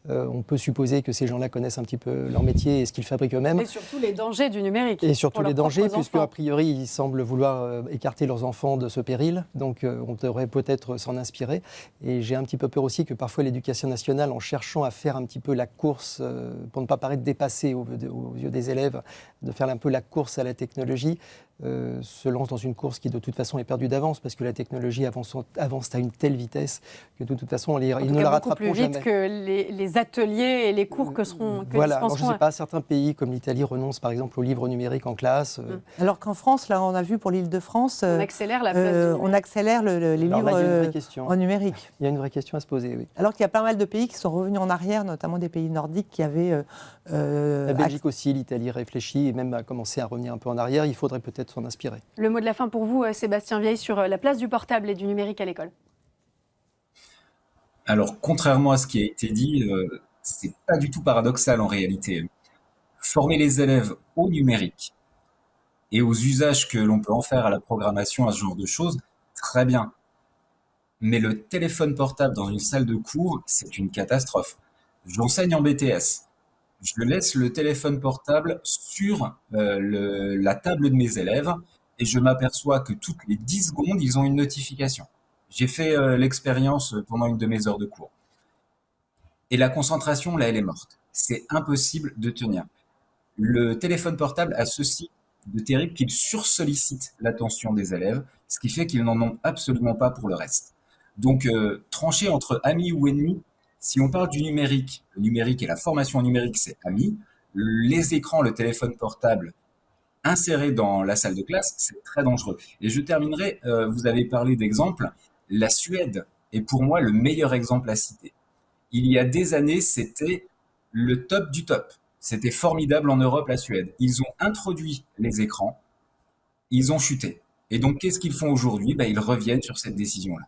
On peut supposer que ces gens-là connaissent un petit peu leur métier et ce qu'ils fabriquent eux-mêmes. Et surtout les dangers du numérique. Et surtout les dangers, puisque enfants. a priori, ils semblent vouloir écarter leurs enfants de ce péril. Donc, on devrait peut-être s'en inspirer. Et j'ai un petit peu peur aussi que parfois l'éducation nationale, en cherchant à faire un petit peu la course, pour ne pas paraître dépassé aux yeux des élèves, de faire un peu la course à la technologie, se lance dans une course qui de toute façon est perdue d'avance, parce que la technologie avance à une telle vitesse que de toute façon, ils ne la rattraperont beaucoup plus vite jamais. que les ateliers et les cours que voilà, alors je ne sais pas, certains pays comme l'Italie renoncent par exemple aux livres numériques en classe. Alors qu'en France, là on a vu pour l'Île-de-France, on accélère la place on accélère les livres en numérique. Il y a une vraie question à se poser, oui. Alors qu'il y a pas mal de pays qui sont revenus en arrière, notamment des pays nordiques qui avaient... la Belgique aussi, l'Italie réfléchit et même a commencé à revenir un peu en arrière. Il faudrait peut-être s'en inspirer. Le mot de la fin pour vous, Sébastien Vieille, sur la place du portable et du numérique à l'école. Alors, contrairement à ce qui a été dit, c'est pas du tout paradoxal en réalité. Former les élèves au numérique et aux usages que l'on peut en faire à la programmation, à ce genre de choses, très bien. Mais le téléphone portable dans une salle de cours, c'est une catastrophe. J'enseigne en BTS. Je laisse le téléphone portable sur la table de mes élèves et je m'aperçois que toutes les 10 secondes, ils ont une notification. J'ai fait l'expérience pendant une de mes heures de cours. Et la concentration, là, elle est morte. C'est impossible de tenir. Le téléphone portable a ceci de terrible qu'il sursollicite l'attention des élèves, ce qui fait qu'ils n'en ont absolument pas pour le reste. Donc, trancher entre amis ou ennemis, si on parle du numérique, le numérique et la formation en numérique, c'est amis. Les écrans, le téléphone portable inséré dans la salle de classe, c'est très dangereux. Et je terminerai, vous avez parlé d'exemples, la Suède est pour moi le meilleur exemple à citer. Il y a des années, c'était le top du top. C'était formidable en Europe, la Suède. Ils ont introduit les écrans, ils ont chuté. Et donc, qu'est-ce qu'ils font aujourd'hui ? Ils reviennent sur cette décision-là.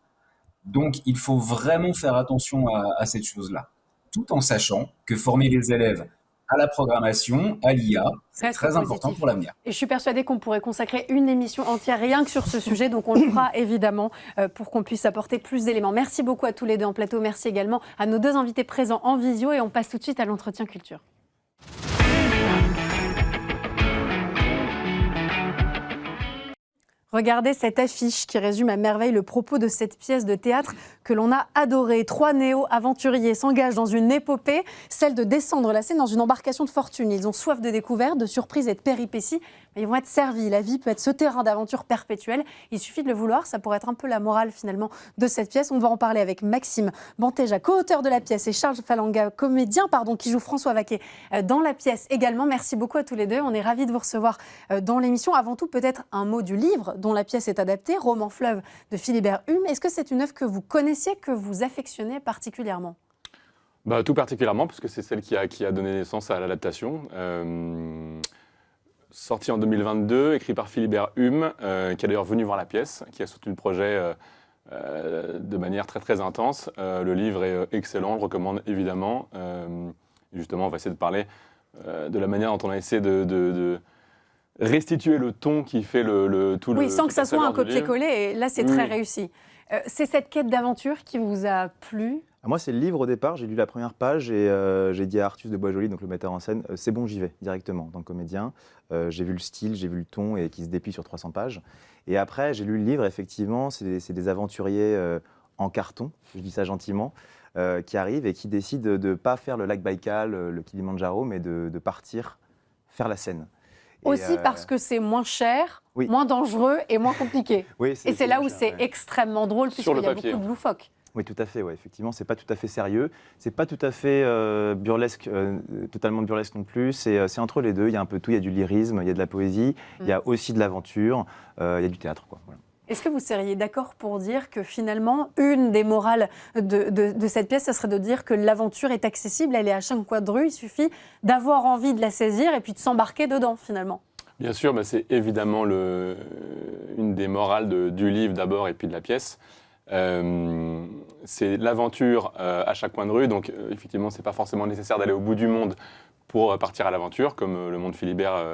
Donc, il faut vraiment faire attention à cette chose-là, tout en sachant que former les élèves à la programmation, à l'IA, c'est très important pour l'avenir. Et je suis persuadée qu'on pourrait consacrer une émission entière rien que sur ce sujet, donc on le fera évidemment pour qu'on puisse apporter plus d'éléments. Merci beaucoup à tous les deux en plateau, merci également à nos deux invités présents en visio et on passe tout de suite à l'entretien culture. Regardez cette affiche qui résume à merveille le propos de cette pièce de théâtre que l'on a adorée. 3 néo-aventuriers s'engagent dans une épopée, celle de descendre la Seine dans une embarcation de fortune. Ils ont soif de découvertes, de surprises et de péripéties. Mais ils vont être servis. La vie peut être ce terrain d'aventure perpétuel. Il suffit de le vouloir. Ça pourrait être un peu la morale finalement de cette pièce. On va en parler avec Maxime Bantéja, co-auteur de la pièce, et Charles Falanga, comédien qui joue François Vaquet dans la pièce également. Merci beaucoup à tous les deux. On est ravis de vous recevoir dans l'émission. Avant tout, peut-être un mot du livre dont la pièce est adaptée, Roman fleuve de Philibert Hume. Est-ce que c'est une œuvre que vous connaissiez, que vous affectionnez particulièrement ? Tout particulièrement, parce que c'est celle qui a donné naissance à l'adaptation. Sorti en 2022, écrit par Philibert Hume, qui est d'ailleurs venu voir la pièce, qui a soutenu le projet de manière très très intense. Le livre est excellent, on le recommande évidemment. Justement, on va essayer de parler de la manière dont on a essayé de restituer le ton qui fait tout le... Oui, sans que ça soit un copier-coller, et là c'est très réussi. C'est cette quête d'aventure qui vous a plu ? Moi, c'est le livre au départ. J'ai lu la première page et j'ai dit à Artus de Boisjoli, donc le metteur en scène, c'est bon, j'y vais directement en tant que comédien. J'ai vu le style, j'ai vu le ton et qui se déplie sur 300 pages. Et après, j'ai lu le livre, effectivement, c'est des aventuriers en carton, je dis ça gentiment, qui arrivent et qui décident de ne pas faire le lac Baïkal, le Kilimandjaro, mais de partir faire la Seine. Aussi parce que c'est moins cher, moins dangereux et moins compliqué. Et c'est là où c'est extrêmement drôle, puisqu'il y a beaucoup de loufoques. Oui, tout à fait. Ouais. Effectivement, c'est pas tout à fait sérieux, c'est pas tout à fait burlesque, totalement burlesque non plus. C'est entre les deux. Il y a un peu tout. Il y a du lyrisme, il y a de la poésie, il y a aussi de l'aventure, il y a du théâtre, quoi. Voilà. Est-ce que vous seriez d'accord pour dire que finalement, une des morales de cette pièce, ce serait de dire que l'aventure est accessible, elle est à chaque coin de rue, il suffit d'avoir envie de la saisir et puis de s'embarquer dedans finalement ? Bien sûr, c'est évidemment une des morales du livre d'abord et puis de la pièce. C'est l'aventure à chaque coin de rue, donc effectivement, c'est pas forcément nécessaire d'aller au bout du monde pour partir à l'aventure, comme le monde Philibert,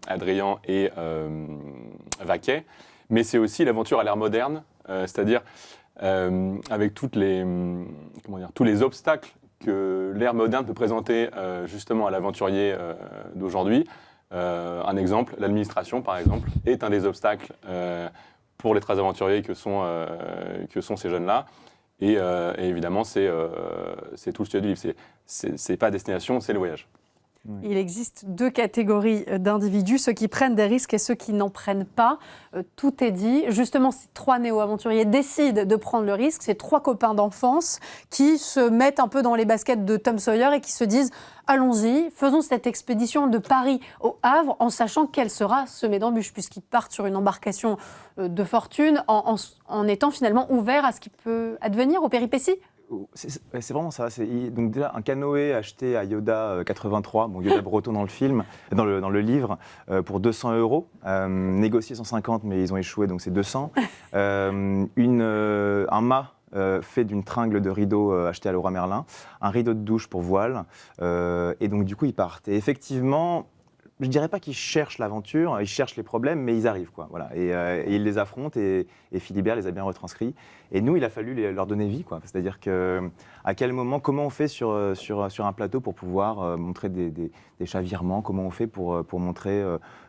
Adrien et Vaquet. Mais c'est aussi l'aventure à l'ère moderne, c'est-à-dire avec tous les obstacles que l'ère moderne peut présenter justement à l'aventurier d'aujourd'hui. Un exemple, l'administration par exemple, est un des obstacles pour les très aventuriers que sont ces jeunes-là. Et évidemment, c'est tout le sujet du livre. C'est pas destination, c'est le voyage. Il existe 2 catégories d'individus, ceux qui prennent des risques et ceux qui n'en prennent pas. Tout est dit. Justement, ces 3 néo-aventuriers décident de prendre le risque. Ces 3 copains d'enfance qui se mettent un peu dans les baskets de Tom Sawyer et qui se disent « Allons-y, faisons cette expédition de Paris au Havre en sachant qu'elle sera semée d'embûches » puisqu'ils partent sur une embarcation de fortune en étant finalement ouverts à ce qui peut advenir aux péripéties. C'est vraiment ça. Donc déjà, un canoë acheté à Yoda 83, bon, Yoda breton dans le film, dans le livre, pour 200 €, négocié 150, mais ils ont échoué, donc c'est 200. Un mât fait d'une tringle de rideau acheté à Leroy Merlin, un rideau de douche pour voile, et donc du coup ils partent. Et effectivement, je dirais pas qu'ils cherchent l'aventure, ils cherchent les problèmes, mais ils arrivent, quoi. Voilà. Et ils les affrontent, et Philibert les a bien retranscrits. Et nous, il a fallu leur donner vie, quoi. C'est-à-dire à quel moment, comment on fait sur un plateau pour pouvoir montrer des chavirements, comment on fait pour montrer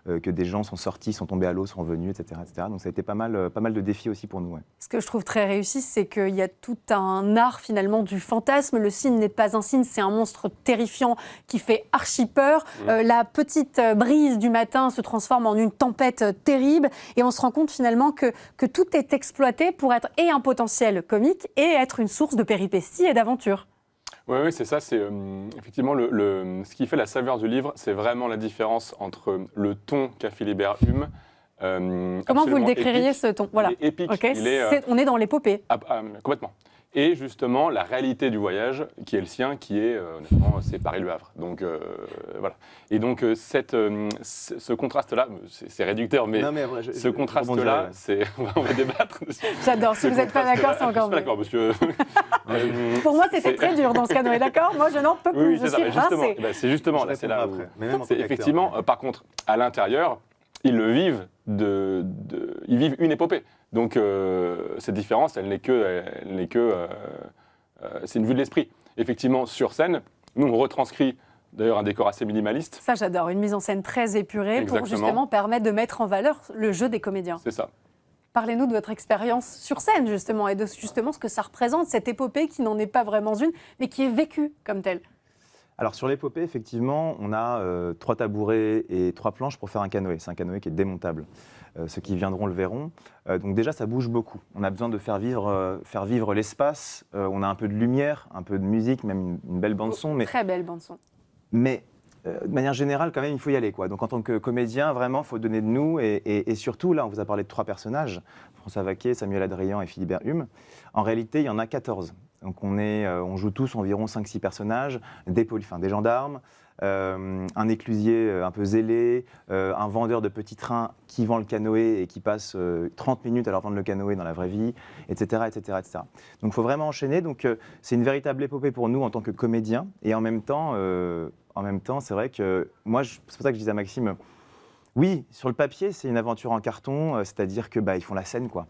que des gens sont sortis, sont tombés à l'eau, sont revenus, etc., etc. Donc ça a été pas mal de défis aussi pour nous. Ouais. Ce que je trouve très réussi, c'est qu'il y a tout un art finalement du fantasme. Le cygne n'est pas un cygne, c'est un monstre terrifiant qui fait archi peur. La petite brise du matin se transforme en une tempête terrible et on se rend compte finalement que tout est exploité pour être et un potentiel comique et être une source de péripéties et d'aventures. Oui, c'est ça. C'est effectivement ce qui fait la saveur du livre, c'est vraiment la différence entre le ton qu'a Philibert Hume. Comment vous le décririez, ce ton? Voilà. Il est épique. Okay. On est dans l'épopée. Complètement. Et justement, la réalité du voyage, qui est le sien, qui est, honnêtement, c'est Paris-Le Havre. Donc, voilà. Et donc, ce contraste-là, c'est réducteur, mais, ce contraste-là, on va débattre. J'adore. Si vous n'êtes pas d'accord, c'est encore mieux. D'accord, monsieur. Pour moi, c'était très dur dans ce cas, est d'accord? Moi, je n'en peux plus. Oui, je suis rincée. C'est justement, là, c'est là où... Effectivement, par contre, à l'intérieur, ils le vivent, ils vivent une épopée. Donc cette différence, elle n'est que c'est une vue de l'esprit. Effectivement, sur scène, nous on retranscrit d'ailleurs un décor assez minimaliste. Ça j'adore, une mise en scène très épurée. Exactement. Pour justement permettre de mettre en valeur le jeu des comédiens. C'est ça. Parlez-nous de votre expérience sur scène justement et de justement ce que ça représente, cette épopée qui n'en est pas vraiment une, mais qui est vécue comme telle. Alors sur l'épopée, effectivement, on a 3 tabourets et 3 planches pour faire un canoë. C'est un canoë qui est démontable. Ceux qui viendront le verront. Donc déjà, ça bouge beaucoup. On a besoin de faire vivre l'espace. On a un peu de lumière, un peu de musique, même une belle bande-son. Mais, très belle bande-son. Mais de manière générale, quand même, il faut y aller, quoi. Donc en tant que comédien, vraiment, il faut donner de nous. Et surtout, là, on vous a parlé de 3 personnages, François Vaquet, Samuel Adrian et Philibert Hume. En réalité, il y en a 14. Donc on joue tous environ 5-6 personnages, des gendarmes, un éclusier un peu zélé, un vendeur de petits trains qui vend le canoë et qui passe 30 minutes à leur vendre le canoë dans la vraie vie, etc. etc., etc. Donc il faut vraiment enchaîner. Donc c'est une véritable épopée pour nous en tant que comédiens. Et en même temps c'est vrai que moi, c'est pour ça que je disais à Maxime, oui, sur le papier, c'est une aventure en carton, c'est-à-dire que ils font la scène, quoi.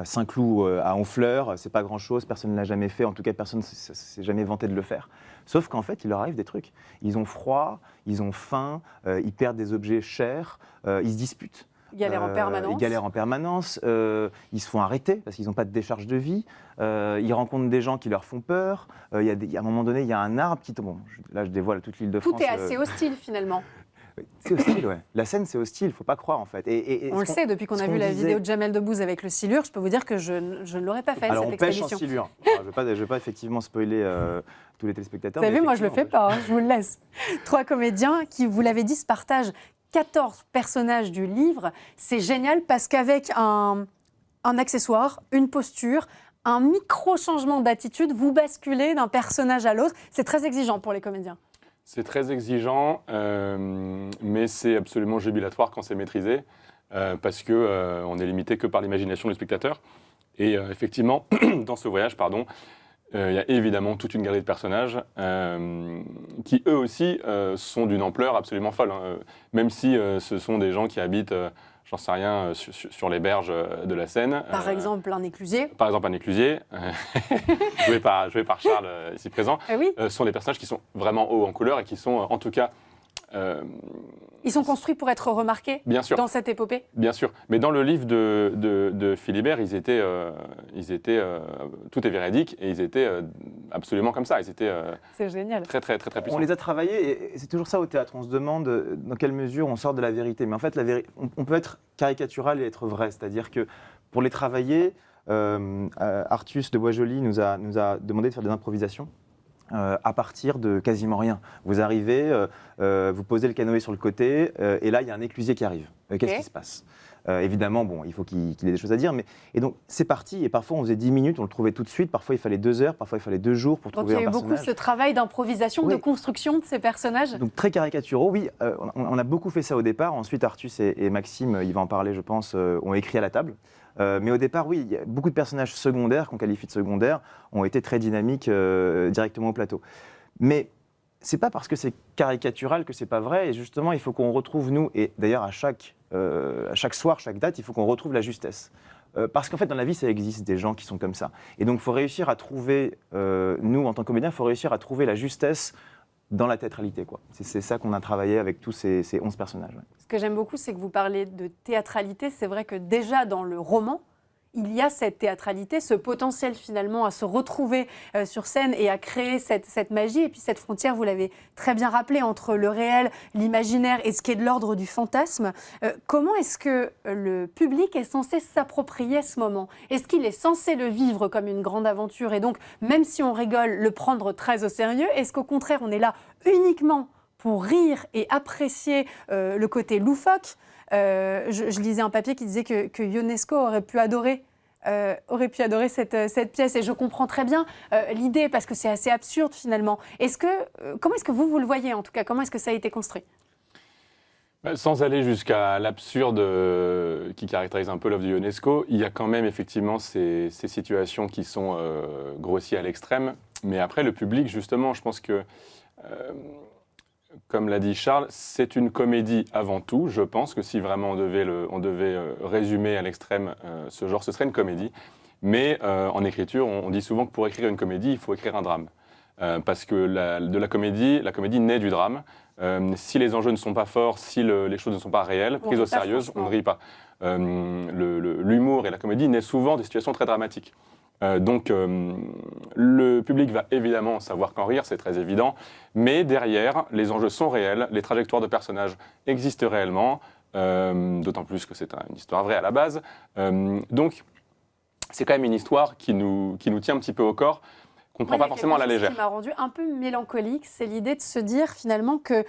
Saint-Cloud à Honfleur, c'est pas grand-chose, personne ne l'a jamais fait, en tout cas personne ne s'est jamais vanté de le faire. Sauf qu'en fait, il leur arrive des trucs. Ils ont froid, ils ont faim, ils perdent des objets chers, ils se disputent. Ils galèrent en permanence. Ils galèrent en permanance, ils se font arrêter parce qu'ils n'ont pas de décharge de vie, ils rencontrent des gens qui leur font peur, à un moment donné, il y a un arbre qui tombe. Bon, là, je dévoile toute l'île de France. Tout est assez hostile finalement. C'est hostile, ouais. La scène, c'est hostile, il ne faut pas croire en fait. On le sait, depuis qu'on a vu la vidéo de Jamel Debbouze avec le silure, je peux vous dire que je ne l'aurais pas fait, alors, cette expédition. Alors on pêche en silure. Je ne vais pas effectivement spoiler tous les téléspectateurs. Vous avez vu, moi je ne le fais pas, je vous le laisse. 3 comédiens qui, vous l'avez dit, se partagent 14 personnages du livre. C'est génial parce qu'avec un accessoire, une posture, un micro-changement d'attitude, vous basculez d'un personnage à l'autre. C'est très exigeant pour les comédiens. C'est très exigeant, mais c'est absolument jubilatoire quand c'est maîtrisé, parce qu'on est limité que par l'imagination du spectateur. Et effectivement, dans ce voyage, Il y a évidemment toute une galerie de personnages qui, eux aussi, sont d'une ampleur absolument folle. Même si ce sont des gens qui habitent, j'en sais rien, sur les berges de la Seine. Par exemple, un éclusier. Par exemple, un éclusier, joué par Charles, ici présent, oui. Sont des personnages qui sont vraiment hauts en couleur et qui sont, en tout cas... Ils sont construits pour être remarqués Bien sûr. Dans cette épopée. Bien sûr. Mais dans le livre de Philibert, ils étaient tout est véridique et ils étaient absolument comme ça. Ils étaient c'est génial. Très puissants. On les a travaillés et c'est toujours ça au théâtre. On se demande dans quelle mesure on sort de la vérité. Mais en fait, on peut être caricatural et être vrai. C'est-à-dire que pour les travailler, Artus de Boisjoli nous a demandé de faire des improvisations. À partir de quasiment rien. Vous arrivez, vous posez le canoë sur le côté, et là, il y a un éclusier qui arrive. Qu'est-ce qui se passe ? Évidemment, bon, il faut qu'il ait des choses à dire, et donc c'est parti, et parfois on faisait 10 minutes, on le trouvait tout de suite, parfois il fallait 2 heures, parfois il fallait 2 jours pour trouver un personnage. Donc il y a eu beaucoup ce travail d'improvisation, de construction de ces personnages. Donc très caricaturaux, oui, on a beaucoup fait ça au départ, ensuite Artus et Maxime, il va en parler je pense, ont écrit à la table. Mais au départ, oui, il y a beaucoup de personnages secondaires, qu'on qualifie de secondaires, ont été très dynamiques directement au plateau. Mais c'est pas parce que c'est caricatural que c'est pas vrai, et justement, il faut qu'on retrouve, nous, et d'ailleurs à chaque soir, chaque date, il faut qu'on retrouve la justesse. Parce qu'en fait, dans la vie, ça existe des gens qui sont comme ça. Et donc, il faut réussir à trouver, nous, en tant que comédiens, il faut réussir à trouver la justesse dans la théâtralité, quoi. C'est ça qu'on a travaillé avec tous ces 11 personnages. Ouais. Ce que j'aime beaucoup, c'est que vous parlez de théâtralité. C'est vrai que déjà dans le roman, il y a cette théâtralité, ce potentiel finalement à se retrouver sur scène et à créer cette magie. Et puis cette frontière, vous l'avez très bien rappelé, entre le réel, l'imaginaire et ce qui est de l'ordre du fantasme. Comment est-ce que le public est censé s'approprier ce moment ? Est-ce qu'il est censé le vivre comme une grande aventure et donc, même si on rigole, le prendre très au sérieux ? Est-ce qu'au contraire, on est là uniquement pour rire et apprécier le côté loufoque ? Je lisais un papier qui disait que Ionesco aurait pu adorer cette pièce, et je comprends très bien l'idée parce que c'est assez absurde finalement. Comment est-ce que vous le voyez en tout cas ? Comment est-ce que ça a été construit ? Sans aller jusqu'à l'absurde qui caractérise un peu l'œuvre de Ionesco, il y a quand même effectivement ces situations qui sont grossies à l'extrême. Mais après, le public, justement, je pense que... Comme l'a dit Charles, c'est une comédie avant tout. Je pense que si vraiment on devait résumer à l'extrême ce genre, ce serait une comédie. Mais en écriture, on dit souvent que pour écrire une comédie, il faut écrire un drame. Parce que la comédie naît du drame. Si les enjeux ne sont pas forts, si les choses ne sont pas réelles, prises au sérieux, on ne rit pas. L'humour et la comédie naissent souvent des situations très dramatiques. Donc, le public va évidemment savoir qu'en rire, c'est très évident, mais derrière, les enjeux sont réels, les trajectoires de personnages existent réellement, d'autant plus que c'est une histoire vraie à la base. Donc, c'est quand même une histoire qui nous tient un petit peu au corps, qu'on ne prend pas forcément à la légère. Ce qui m'a rendu un peu mélancolique, c'est l'idée de se dire finalement que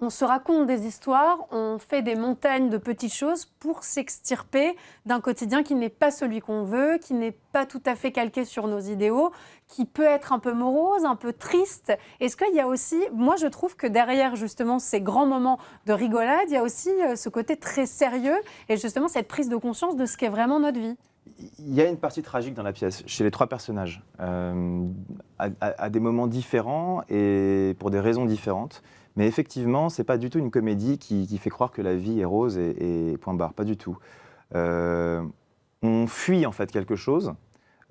on se raconte des histoires, on fait des montagnes de petites choses pour s'extirper d'un quotidien qui n'est pas celui qu'on veut, qui n'est pas tout à fait calqué sur nos idéaux, qui peut être un peu morose, un peu triste. Est-ce qu'il y a aussi, moi je trouve que derrière justement ces grands moments de rigolade, il y a aussi ce côté très sérieux et justement cette prise de conscience de ce qu'est vraiment notre vie. Il y a une partie tragique dans la pièce, chez les 3 personnages, à des moments différents et pour des raisons différentes. Mais effectivement, ce n'est pas du tout une comédie qui fait croire que la vie est rose et point barre, pas du tout. On fuit en fait quelque chose,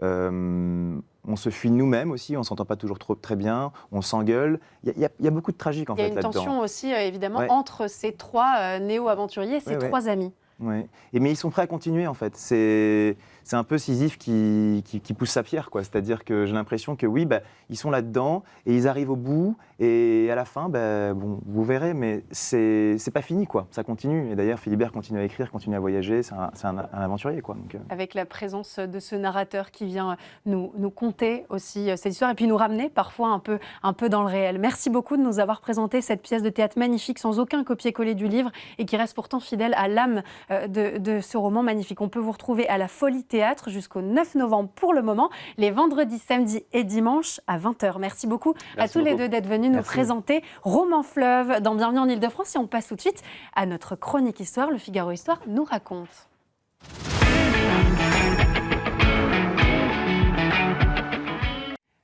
on se fuit nous-mêmes aussi, on ne s'entend pas toujours très bien, on s'engueule. Il y a beaucoup de tragique en fait là-dedans. Il y a une tension aussi évidemment entre ces 3 néo-aventuriers, ces 3 amis. Ouais. Mais ils sont prêts à continuer en fait. C'est un peu Sisyphe qui pousse sa pierre, quoi. C'est-à-dire que j'ai l'impression que oui, ils sont là-dedans et ils arrivent au bout et à la fin, bon, vous verrez, mais c'est pas fini, quoi. Ça continue. Et d'ailleurs, Philibert continue à écrire, continue à voyager. C'est un aventurier, quoi. Donc, Avec la présence de ce narrateur qui vient nous conter aussi cette histoire et puis nous ramener parfois un peu dans le réel. Merci beaucoup de nous avoir présenté cette pièce de théâtre magnifique sans aucun copier-coller du livre et qui reste pourtant fidèle à l'âme de ce roman magnifique. On peut vous retrouver à la Folie Théâtre jusqu'au 9 novembre pour le moment, les vendredis, samedis et dimanches à 20h. Merci beaucoup à tous les deux d'être venus nous présenter Roman Fleuve dans Bienvenue en Ile-de-France et on passe tout de suite à notre chronique histoire. Le Figaro Histoire nous raconte.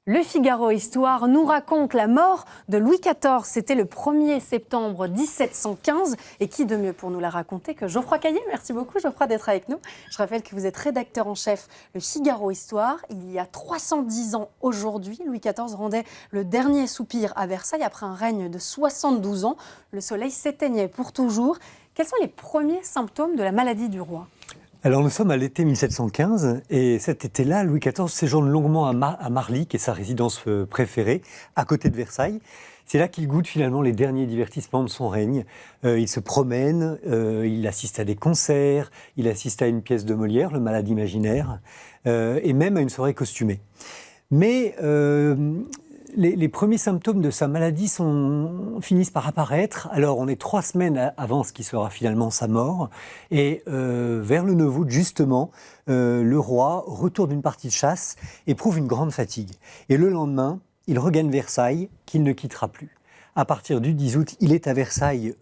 Le Figaro Histoire nous raconte la mort de Louis XIV. C'était le 1er septembre 1715. Et qui de mieux pour nous la raconter que Geoffroy Caillé. Merci beaucoup Geoffroy d'être avec nous. Je rappelle que vous êtes rédacteur en chef Le Figaro Histoire. Il y a 310 ans aujourd'hui, Louis XIV rendait le dernier soupir à Versailles après un règne de 72 ans. Le soleil s'éteignait pour toujours. Quels sont les premiers symptômes de la maladie du roi ? Alors nous sommes à l'été 1715 et cet été-là, Louis XIV séjourne longuement à Marly, qui est sa résidence préférée, à côté de Versailles. C'est là qu'il goûte finalement les derniers divertissements de son règne. Il se promène, il assiste à des concerts, il assiste à une pièce de Molière, Le Malade imaginaire, et même à une soirée costumée. Mais les premiers symptômes de sa maladie finissent par apparaître. Alors, on est 3 semaines avant ce qui sera finalement sa mort. Et vers le 9 août, justement, le roi retourne d'une partie de chasse, éprouve une grande fatigue. Et le lendemain, il regagne Versailles, qu'il ne quittera plus. À partir du 10 août, il est à Versailles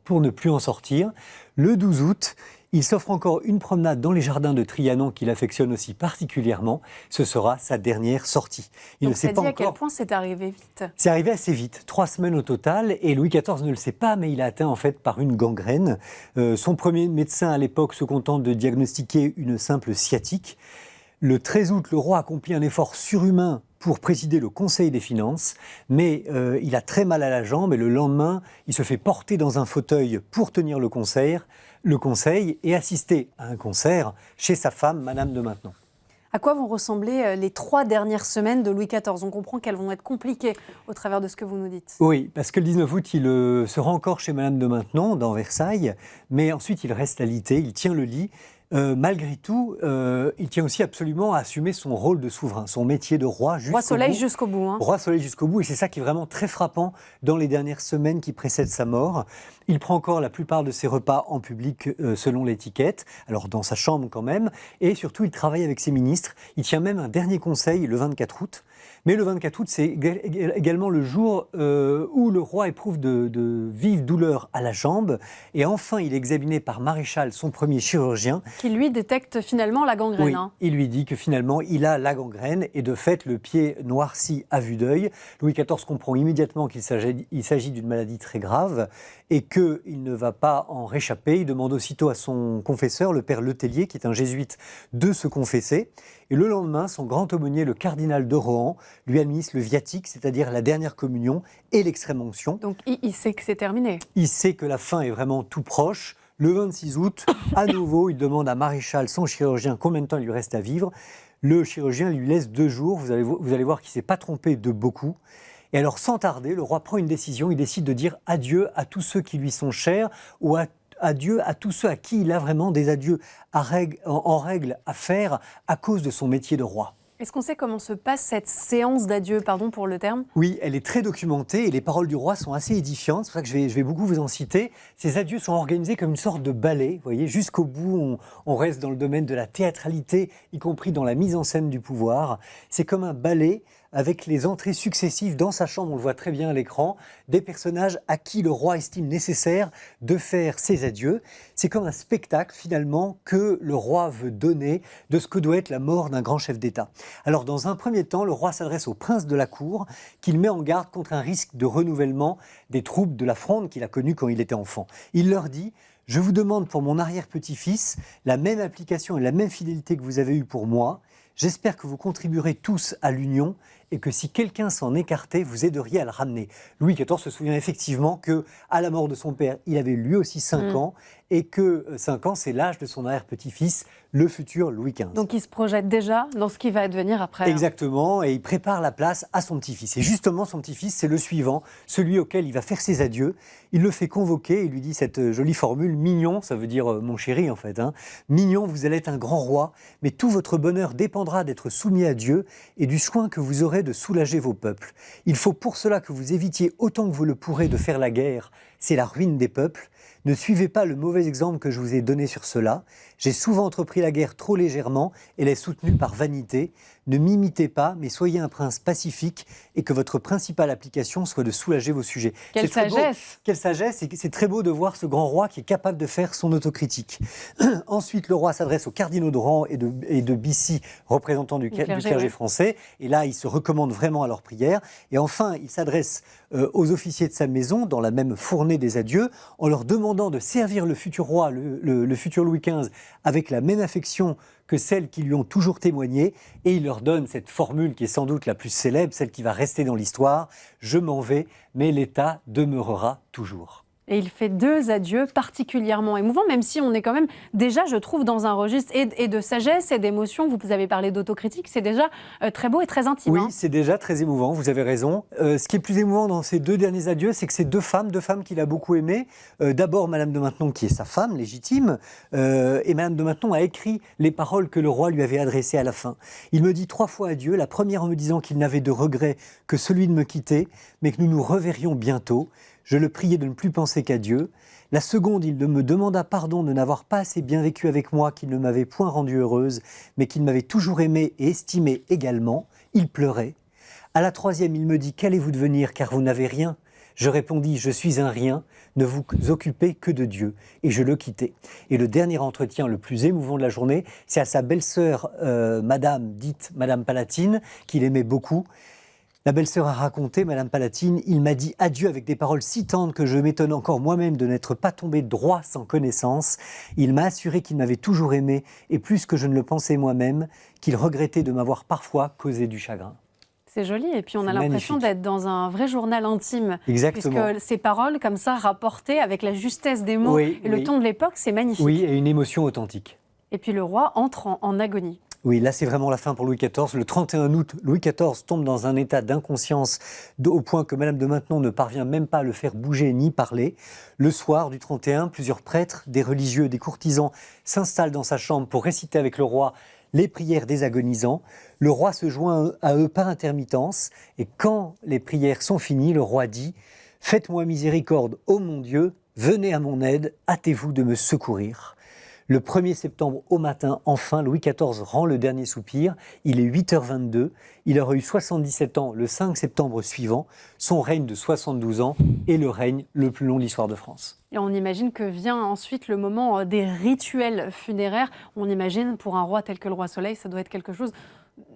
pour ne plus en sortir. Le 12 août, il s'offre encore une promenade dans les jardins de Trianon qu'il affectionne aussi particulièrement. Ce sera sa dernière sortie. Il ne sait pas encore à quel point c'est arrivé vite. C'est arrivé assez vite, 3 semaines au total, et Louis XIV ne le sait pas, mais il est atteint en fait par une gangrène. Son premier médecin à l'époque se contente de diagnostiquer une simple sciatique. Le 13 août, le roi accomplit un effort surhumain pour présider le Conseil des finances, mais il a très mal à la jambe et le lendemain, il se fait porter dans un fauteuil pour tenir le conseil et assister à un concert chez sa femme, Madame de Maintenon. À quoi vont ressembler les 3 dernières semaines de Louis XIV ? On comprend qu'elles vont être compliquées au travers de ce que vous nous dites. Oui, parce que le 19 août, il sera encore chez Madame de Maintenon, dans Versailles, mais ensuite il reste alité, il tient le lit. Malgré tout, il tient aussi absolument à assumer son rôle de souverain, son métier de roi jusqu'au bout. Roi Soleil jusqu'au bout. Roi Soleil jusqu'au bout, et c'est ça qui est vraiment très frappant dans les dernières semaines qui précèdent sa mort. Il prend encore la plupart de ses repas en public selon l'étiquette, alors dans sa chambre quand même, et surtout il travaille avec ses ministres. Il tient même un dernier conseil le 24 août. Mais le 24 août, c'est également le jour où le roi éprouve de vives douleurs à la jambe. Et enfin, il est examiné par Maréchal, son premier chirurgien. Qui lui détecte finalement la gangrène. Oui, il lui dit que finalement, il a la gangrène et de fait, le pied noirci à vue d'œil. Louis XIV comprend immédiatement qu'il s'agit d'une maladie très grave et qu'il ne va pas en réchapper. Il demande aussitôt à son confesseur, le père Letellier, qui est un jésuite, de se confesser. Et le lendemain, son grand aumônier, le cardinal de Rohan, lui administre le viatique, c'est-à-dire la dernière communion et l'extrême-onction. Donc il sait que c'est terminé. Il sait que la fin est vraiment tout proche. Le 26 août, à nouveau, il demande à Maréchal, son chirurgien, combien de temps il lui reste à vivre. Le chirurgien lui laisse 2 jours. Vous allez voir qu'il ne s'est pas trompé de beaucoup. Et alors, sans tarder, le roi prend une décision. Il décide de dire adieu à tous ceux qui lui sont chers ou adieu à tous ceux à qui il a vraiment des adieux en règle à faire à cause de son métier de roi. Est-ce qu'on sait comment se passe cette séance d'adieu, pardon pour le terme ? Oui, elle est très documentée et les paroles du roi sont assez édifiantes. C'est pour ça que je vais beaucoup vous en citer. Ces adieux sont organisés comme une sorte de ballet. Vous voyez, jusqu'au bout, on reste dans le domaine de la théâtralité, y compris dans la mise en scène du pouvoir. C'est comme un ballet avec les entrées successives dans sa chambre, on le voit très bien à l'écran, des personnages à qui le roi estime nécessaire de faire ses adieux. C'est comme un spectacle, finalement, que le roi veut donner de ce que doit être la mort d'un grand chef d'État. Alors, dans un premier temps, le roi s'adresse aux princes de la cour, qu'il met en garde contre un risque de renouvellement des troupes de la Fronde qu'il a connues quand il était enfant. Il leur dit « Je vous demande pour mon arrière-petit-fils la même application et la même fidélité que vous avez eue pour moi. J'espère que vous contribuerez tous à l'union et que si quelqu'un s'en écartait, vous aideriez à le ramener. » Louis XIV se souvient effectivement qu'à la mort de son père, il avait lui aussi 5 ans et que 5 ans, c'est l'âge de son arrière-petit-fils, le futur Louis XV. Donc il se projette déjà dans ce qui va advenir après. Exactement, et il prépare la place à son petit-fils. Et justement, son petit-fils, c'est le suivant, celui auquel il va faire ses adieux. Il le fait convoquer, il lui dit cette jolie formule, « Mignon », ça veut dire mon chéri en fait, hein. « Mignon, vous allez être un grand roi, mais tout votre bonheur dépendra d'être soumis à Dieu et du soin que vous aurez de soulager vos peuples. Il faut pour cela que vous évitiez autant que vous le pourrez de faire la guerre. c'est la ruine des peuples. Ne suivez pas le mauvais exemple que je vous ai donné sur cela. J'ai souvent entrepris la guerre trop légèrement et l'ai soutenue par vanité. Ne m'imitez pas, mais soyez un prince pacifique et que votre principale application soit de soulager vos sujets. Quelle C'est très beau. sagesse! Quelle sagesse, et c'est très beau de voir ce grand roi qui est capable de faire son autocritique. Ensuite, le roi s'adresse aux cardinaux de Rouen et de Bissy, représentants du clergé français, et là, il se recommande vraiment à leur prière. Et enfin, il s'adresse aux officiers de sa maison, dans la même fournée des adieux, en leur demandant de servir le futur roi, le futur Louis XV, avec la même affection que celles qui lui ont toujours témoigné, et il leur donne cette formule qui est sans doute la plus célèbre, celle qui va rester dans l'histoire: « Je m'en vais, mais l'État demeurera toujours ». Et il fait 2 adieux particulièrement émouvants, même si on est quand même déjà, je trouve, dans un registre et de sagesse et d'émotion. Vous avez parlé d'autocritique, c'est déjà très beau et très intime. Oui, hein. c'est déjà très émouvant, vous avez raison. Ce qui est plus émouvant dans ces 2 derniers adieux, c'est que c'est deux femmes qu'il a beaucoup aimées. D'abord, Madame de Maintenon, qui est sa femme légitime, et Madame de Maintenon a écrit les paroles que le roi lui avait adressées à la fin. Il me dit 3 fois adieu, la première en me disant qu'il n'avait de regret que celui de me quitter, mais que nous nous reverrions bientôt. Je le priais de ne plus penser qu'à Dieu. La seconde, il me demanda pardon de n'avoir pas assez bien vécu avec moi, qu'il ne m'avait point rendue heureuse, mais qu'il m'avait toujours aimée et estimée également. Il pleurait. À la troisième, il me dit: qu'allez-vous devenir, car vous n'avez rien? Je répondis: je suis un rien, ne vous occupez que de Dieu. Et je le quittai. Et le dernier entretien le plus émouvant de la journée, c'est à sa belle-sœur, dite Madame Palatine, qu'il aimait beaucoup. La belle-sœur a raconté, Madame Palatine: il m'a dit adieu avec des paroles si tendres que je m'étonne encore moi-même de n'être pas tombé droit sans connaissance. Il m'a assuré qu'il m'avait toujours aimé, et plus que je ne le pensais moi-même, qu'il regrettait de m'avoir parfois causé du chagrin. C'est joli, et puis on a C'est l'impression magnifique. d'être dans un vrai journal intime. Exactement. Puisque ces paroles, comme ça, rapportées avec la justesse des mots Oui, et le oui. ton de l'époque, c'est magnifique. Oui, et une émotion authentique. Et puis le roi entre en agonie. Oui, là c'est vraiment la fin pour Louis XIV. Le 31 août, Louis XIV tombe dans un état d'inconscience au point que Madame de Maintenon ne parvient même pas à le faire bouger ni parler. Le soir du 31, plusieurs prêtres, des religieux, des courtisans s'installent dans sa chambre pour réciter avec le roi les prières des agonisants. Le roi se joint à eux par intermittence, et quand les prières sont finies, le roi dit: « Faites-moi miséricorde, ô mon Dieu, venez à mon aide, hâtez-vous de me secourir ». Le 1er septembre au matin, enfin, Louis XIV rend le dernier soupir. Il est 8h22. Il aurait eu 77 ans le 5 septembre suivant. Son règne de 72 ans est le règne le plus long de l'histoire de France. Et on imagine que vient ensuite le moment des rituels funéraires. On imagine, pour un roi tel que le roi Soleil, ça doit être quelque chose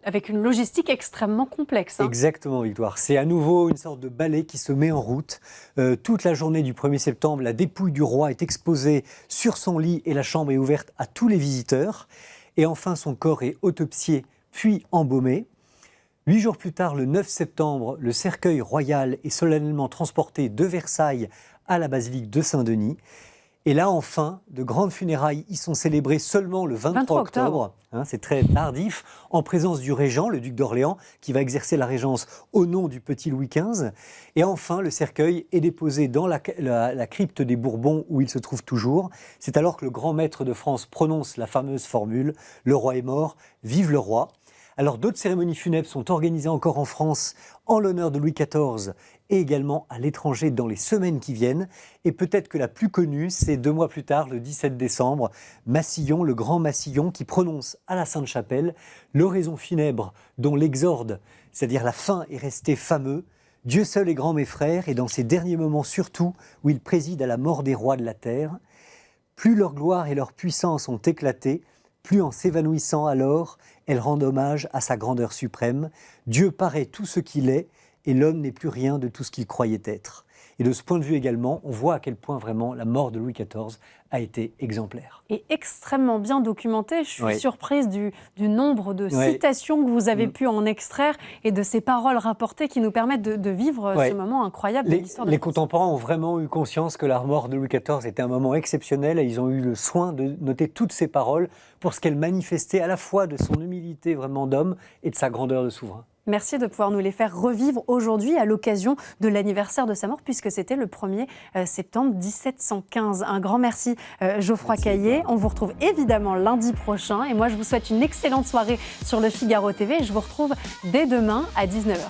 avec une logistique extrêmement complexe. Hein. Exactement, Victoire. C'est à nouveau une sorte de balai qui se met en route. Toute la journée du 1er septembre, la dépouille du roi est exposée sur son lit et la chambre est ouverte à tous les visiteurs. Et enfin, son corps est autopsié puis embaumé. 8 jours plus tard, le 9 septembre, le cercueil royal est solennellement transporté de Versailles à la basilique de Saint-Denis. Et là, enfin, de grandes funérailles y sont célébrées seulement le 23 octobre. C'est très tardif, en présence du régent, le duc d'Orléans, qui va exercer la régence au nom du petit Louis XV. Et enfin, le cercueil est déposé dans la crypte des Bourbons, où il se trouve toujours. C'est alors que le grand maître de France prononce la fameuse formule « Le roi est mort, vive le roi ». Alors d'autres cérémonies funèbres sont organisées encore en France en l'honneur de Louis XIV et également à l'étranger dans les semaines qui viennent. Et peut-être que la plus connue, c'est 2 mois plus tard, le 17 décembre, Massillon, le grand Massillon, qui prononce à la Sainte-Chapelle l'oraison funèbre dont l'exorde, c'est-à-dire la fin, est resté fameux. Dieu seul est grand, mes frères, et dans ces derniers moments surtout, où il préside à la mort des rois de la terre, plus leur gloire et leur puissance ont éclaté, plus en s'évanouissant alors, elle rend hommage à sa grandeur suprême. Dieu paraît tout ce qu'il est, et l'homme n'est plus rien de tout ce qu'il croyait être. Et de ce point de vue également, on voit à quel point vraiment la mort de Louis XIV a été exemplaire. Et extrêmement bien documentée. Je suis surprise du nombre de Oui. citations que vous avez pu en extraire et de ces paroles rapportées qui nous permettent de vivre ce moment incroyable de l'histoire de Les France. contemporains ont vraiment eu conscience que la mort de Louis XIV était un moment exceptionnel, et ils ont eu le soin de noter toutes ces paroles pour ce qu'elles manifestaient à la fois de son humilité vraiment d'homme et de sa grandeur de souverain. Merci de pouvoir nous les faire revivre aujourd'hui à l'occasion de l'anniversaire de sa mort, puisque c'était le 1er septembre 1715. Un grand merci Geoffroy Caillé. On vous retrouve évidemment lundi prochain. Et moi, je vous souhaite une excellente soirée sur le Figaro TV. Et je vous retrouve dès demain à 19h.